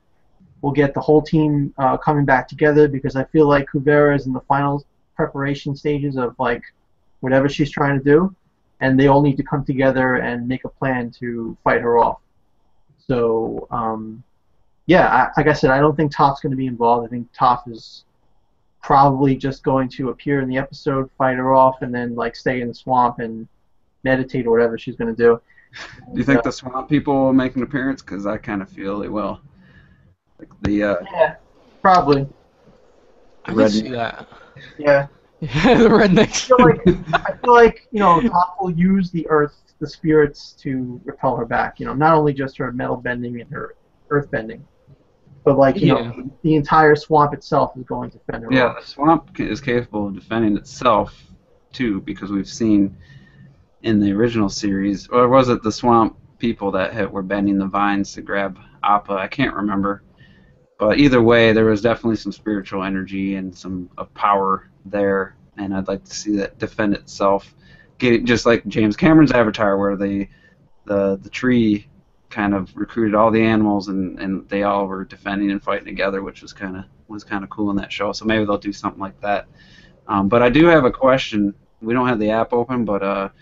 we'll get the whole team coming back together, because I feel like Kuvira is in the final preparation stages of whatever she's trying to do, and they all need to come together and make a plan to fight her off. So, like I said, I don't think Toph's going to be involved. I think Toph is probably just going to appear in the episode, fight her off, and then stay in the swamp and meditate or whatever she's going to do. Do you think the swamp people will make an appearance? Because I kind of feel they will. Yeah, probably. I can see that. Yeah. The rednecks. I feel like Toph will use the spirits to repel her back. Not only just her metal bending and her earth bending. But like the entire swamp itself is going to fend her off. The swamp is capable of defending itself too, because we've seen in the original series, or was it the swamp people that were bending the vines to grab Appa? I can't remember. But either way, there was definitely some spiritual energy and some power there, and I'd like to see that defend itself, just like James Cameron's Avatar, where the tree kind of recruited all the animals, and they all were defending and fighting together, which was kind of cool in that show. So maybe they'll do something like that. But I do have a question. We don't have the app open, but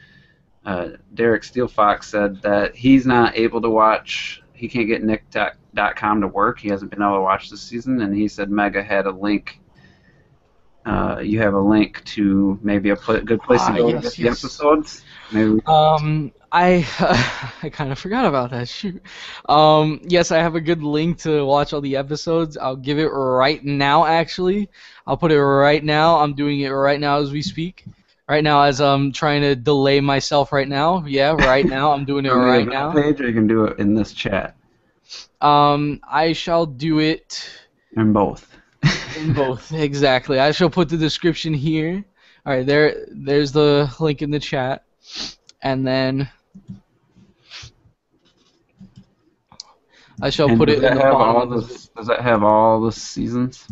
Derek Steelfox said that he's not able to watch. He can't get Nick.com to work. He hasn't been able to watch this season, and he said Mega had a link. You have a link to maybe a good place to go to get the episodes. Maybe. I kind of forgot about that. Shoot. Yes, I have a good link to watch all the episodes. I'll give it right now. Actually, I'll put it right now. I'm doing it right now as we speak. Right now, as I'm trying to delay myself right now. Yeah, right now. I'm doing it right now. Page, or you can do it in this chat. I shall do it. In both. In both, exactly. I shall put the description here. All right, there's the link in the chat, and then I shall put it in the bottom. Does that have all the seasons?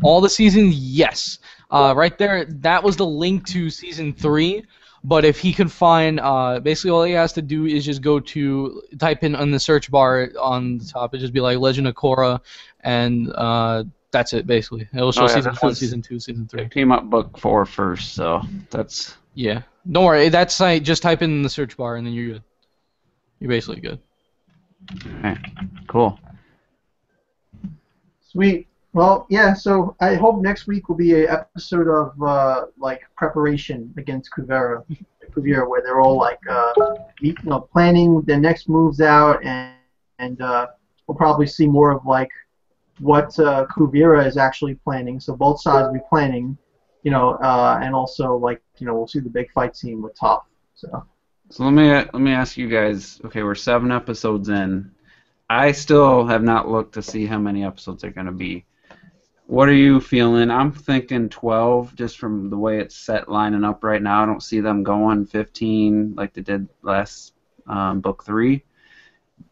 All the seasons, yes. Right there, that was the link to season 3. But if he can find, basically all he has to do is just type in on the search bar on the top, it just be like Legend of Korra, and that's it basically. It will show season 1, season 2, season 3. It came up book 4 first, so that's. Yeah. Don't worry, that's like just type in the search bar and then you're good. You're basically good. Okay. Cool. Sweet. Well, yeah. So I hope next week will be an episode of like preparation against Kuvira, where they're all like, planning their next moves out, and we'll probably see more of like what Kuvira is actually planning. So both sides will be planning, and also like we'll see the big fight scene with Toph. So let me ask you guys. Okay, we're 7 episodes in. I still have not looked to see how many episodes they're going to be. What are you feeling? I'm thinking 12, just from the way it's set lining up right now. I don't see them going 15 like they did last book 3,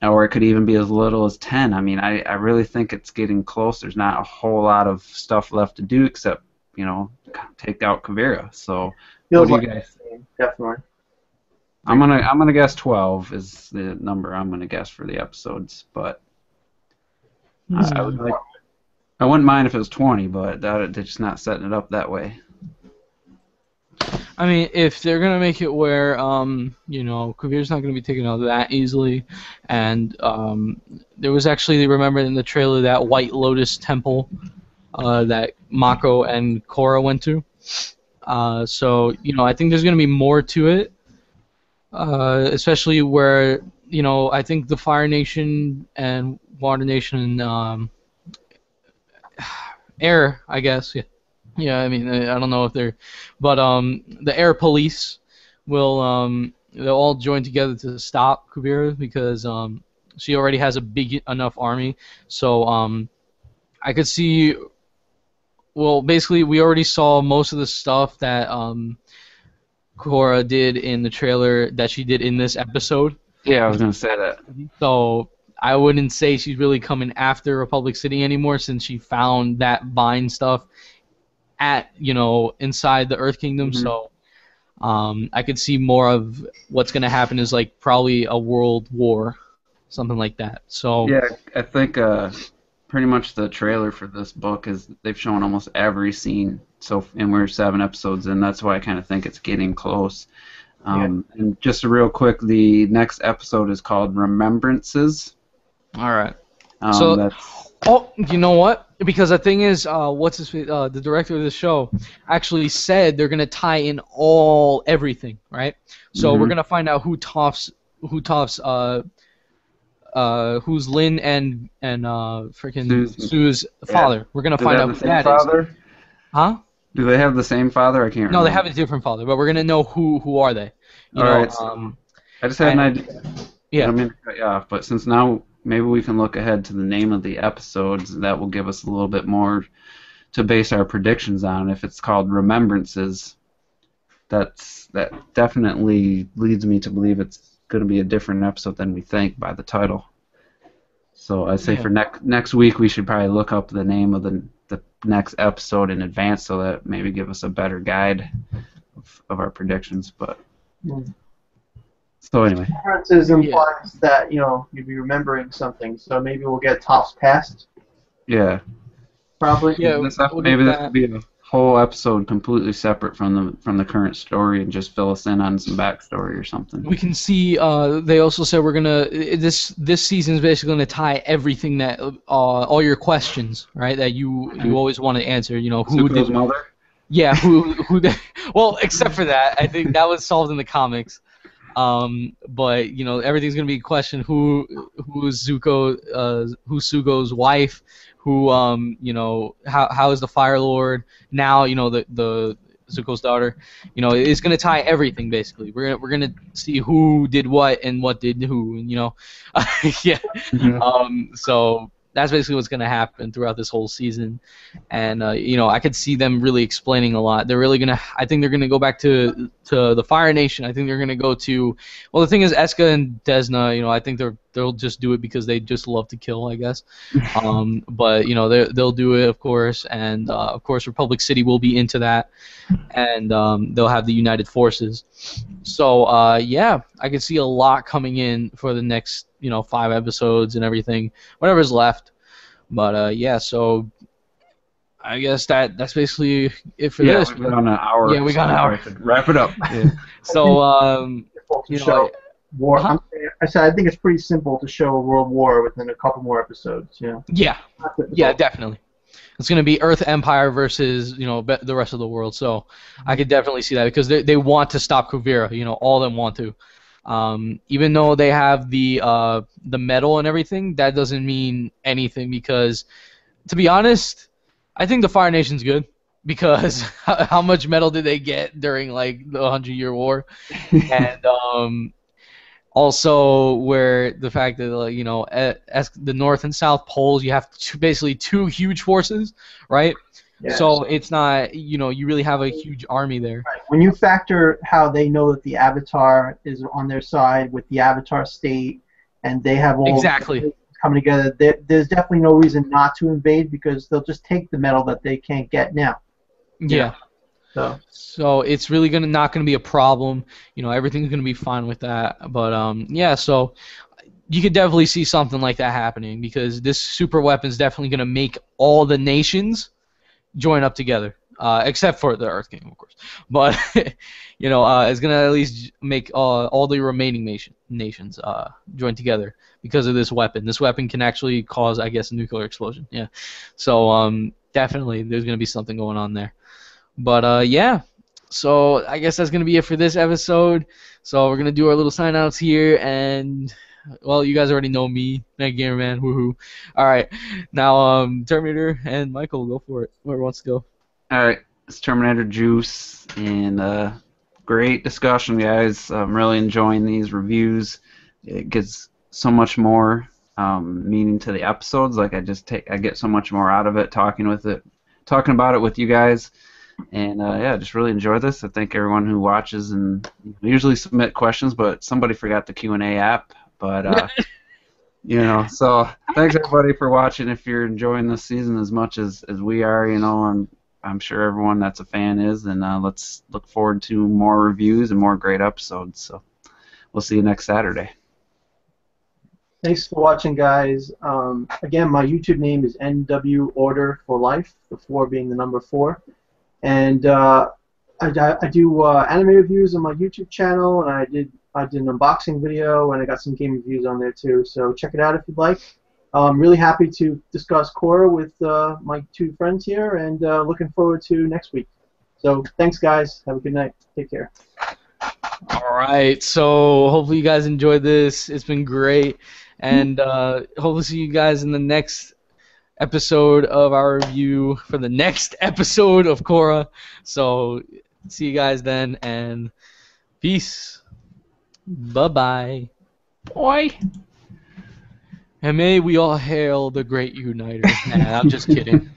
or it could even be as little as 10. I mean, I really think it's getting close. There's not a whole lot of stuff left to do except take out Kuvira. So what do you guys? Definitely. I'm gonna guess 12 is the number I'm gonna guess for the episodes, but I wouldn't mind if it was 20, but they're just not setting it up that way. I mean, if they're gonna make it where Kuvira's not gonna be taken out that easily, and there was actually, remember in the trailer, that White Lotus temple that Mako and Korra went to. So I think there's gonna be more to it. Especially where, I think the Fire Nation and Water Nation and Air, I guess, yeah. I mean, I don't know if they're, but the Air Police will, they'll all join together to stop Kuvira because she already has a big enough army. So I could see, well, basically we already saw most of the stuff that Korra did in the trailer that she did in this episode. Yeah, I was going to say that. So I wouldn't say she's really coming after Republic City anymore, since she found that vine stuff at, inside the Earth Kingdom. Mm-hmm. So I could see more of what's going to happen is like probably a world war, something like that. So yeah, I think pretty much the trailer for this book is they've shown almost every scene. So, and we're 7 episodes in. That's why I kind of think it's getting close. And just real quick, the next episode is called Remembrances. All right. You know what? Because the thing is, the director of the show actually said they're gonna tie in everything, right? So we're gonna find out who's Lin and freaking Sue's father. We're gonna find out who that is. Huh? Do they have the same father? I can't remember. No, they have a different father, but we're gonna know who are they. All right. I just had an idea. Yeah. I mean, to cut you off, but since now maybe we can look ahead to the name of the episodes. That will give us a little bit more to base our predictions on. If it's called Remembrances, that definitely leads me to believe it's going to be a different episode than we think by the title. So I say for next week we should probably look up the name of the next episode in advance, so that maybe give us a better guide of our predictions. But so anyway, Remembrances implies that you'd be remembering something. So maybe we'll get Tops Past. Yeah. Probably. Yeah. Maybe this could be a whole episode completely separate from the current story and just fill us in on some backstory or something. We can see. They also said we're gonna this season is basically gonna tie everything that all your questions, right? That you always want to answer. You know, who Zuko's did mother? Yeah, who well, except for that, I think that was solved in the comics. But everything's gonna be a question: who's Zuko's wife? Who how is the Fire Lord now? The Zuko's daughter. It's gonna tie everything basically. We're gonna see who did what and what did who, and yeah. So that's basically what's going to happen throughout this whole season, and I could see them really explaining a lot. They're really I think they're gonna go back to the Fire Nation. I think they're gonna go to, well, the thing is, Eska and Desna. I think they'll just do it because they just love to kill, I guess. But they'll do it, of course, and of course Republic City will be into that, and they'll have the United Forces. So yeah, I could see a lot coming in for the next 5 episodes and everything, whatever's left. But yeah, so I guess that's basically it for this. Yeah, we got an hour. Yeah, we got an hour. Wrap it up. Yeah. So war. I said I think it's pretty simple to show a world war within a couple more episodes. Yeah, definitely. It's going to be Earth Empire versus the rest of the world. So I could definitely see that because they want to stop Kuvira. All of them want to. Even though they have the medal and everything, that doesn't mean anything because, to be honest, I think the Fire Nation's good because how much medal did they get during like the 100-Year War, and also where the fact that as the North and South poles, you have basically 2 huge forces, right? Yes. So it's not, you really have a huge army there. Right. When you factor how they know that the Avatar is on their side with the Avatar state, and they have all exactly coming together, there's definitely no reason not to invade because they'll just take the medal that they can't get now. Yeah. So it's really not gonna be a problem. Everything's gonna be fine with that. But yeah, so you could definitely see something like that happening because this super weapon is definitely gonna make all the nations join up together, except for the Earth King, of course. But it's gonna at least make all the remaining nations join together because of this weapon. This weapon can actually cause, I guess, a nuclear explosion. Yeah. So definitely, there's gonna be something going on there. But yeah. So I guess that's gonna be it for this episode. So we're gonna do our little sign outs here and. Well, you guys already know me, Night Gamer Man, woohoo. Alright, now Terminator and Michael, go for it. Whoever wants to go. Alright, it's Terminator Juice, and great discussion, guys. I'm really enjoying these reviews. It gives so much more meaning to the episodes. Like I get so much more out of it talking about it with you guys. And yeah, just really enjoy this. I thank everyone who watches and usually submit questions, but somebody forgot the Q&A app. But so thanks everybody for watching. If you're enjoying this season as much as we are, I'm sure everyone that's a fan is, and let's look forward to more reviews and more great episodes. So we'll see you next Saturday. Thanks for watching, guys. Again, my YouTube name is NW Order for Life, the 4 being the number 4, and I do anime reviews on my YouTube channel, and I did an unboxing video, and I got some game reviews on there too. So check it out if you'd like. I'm really happy to discuss Korra with my 2 friends here, and looking forward to next week. So thanks, guys. Have a good night. Take care. All right. So hopefully you guys enjoyed this. It's been great, and hopefully see you guys in the next episode of our review for the next episode of Korra. So see you guys then, and peace. Bye-bye. Bye. And may we all hail the great uniter. Nah, I'm just kidding.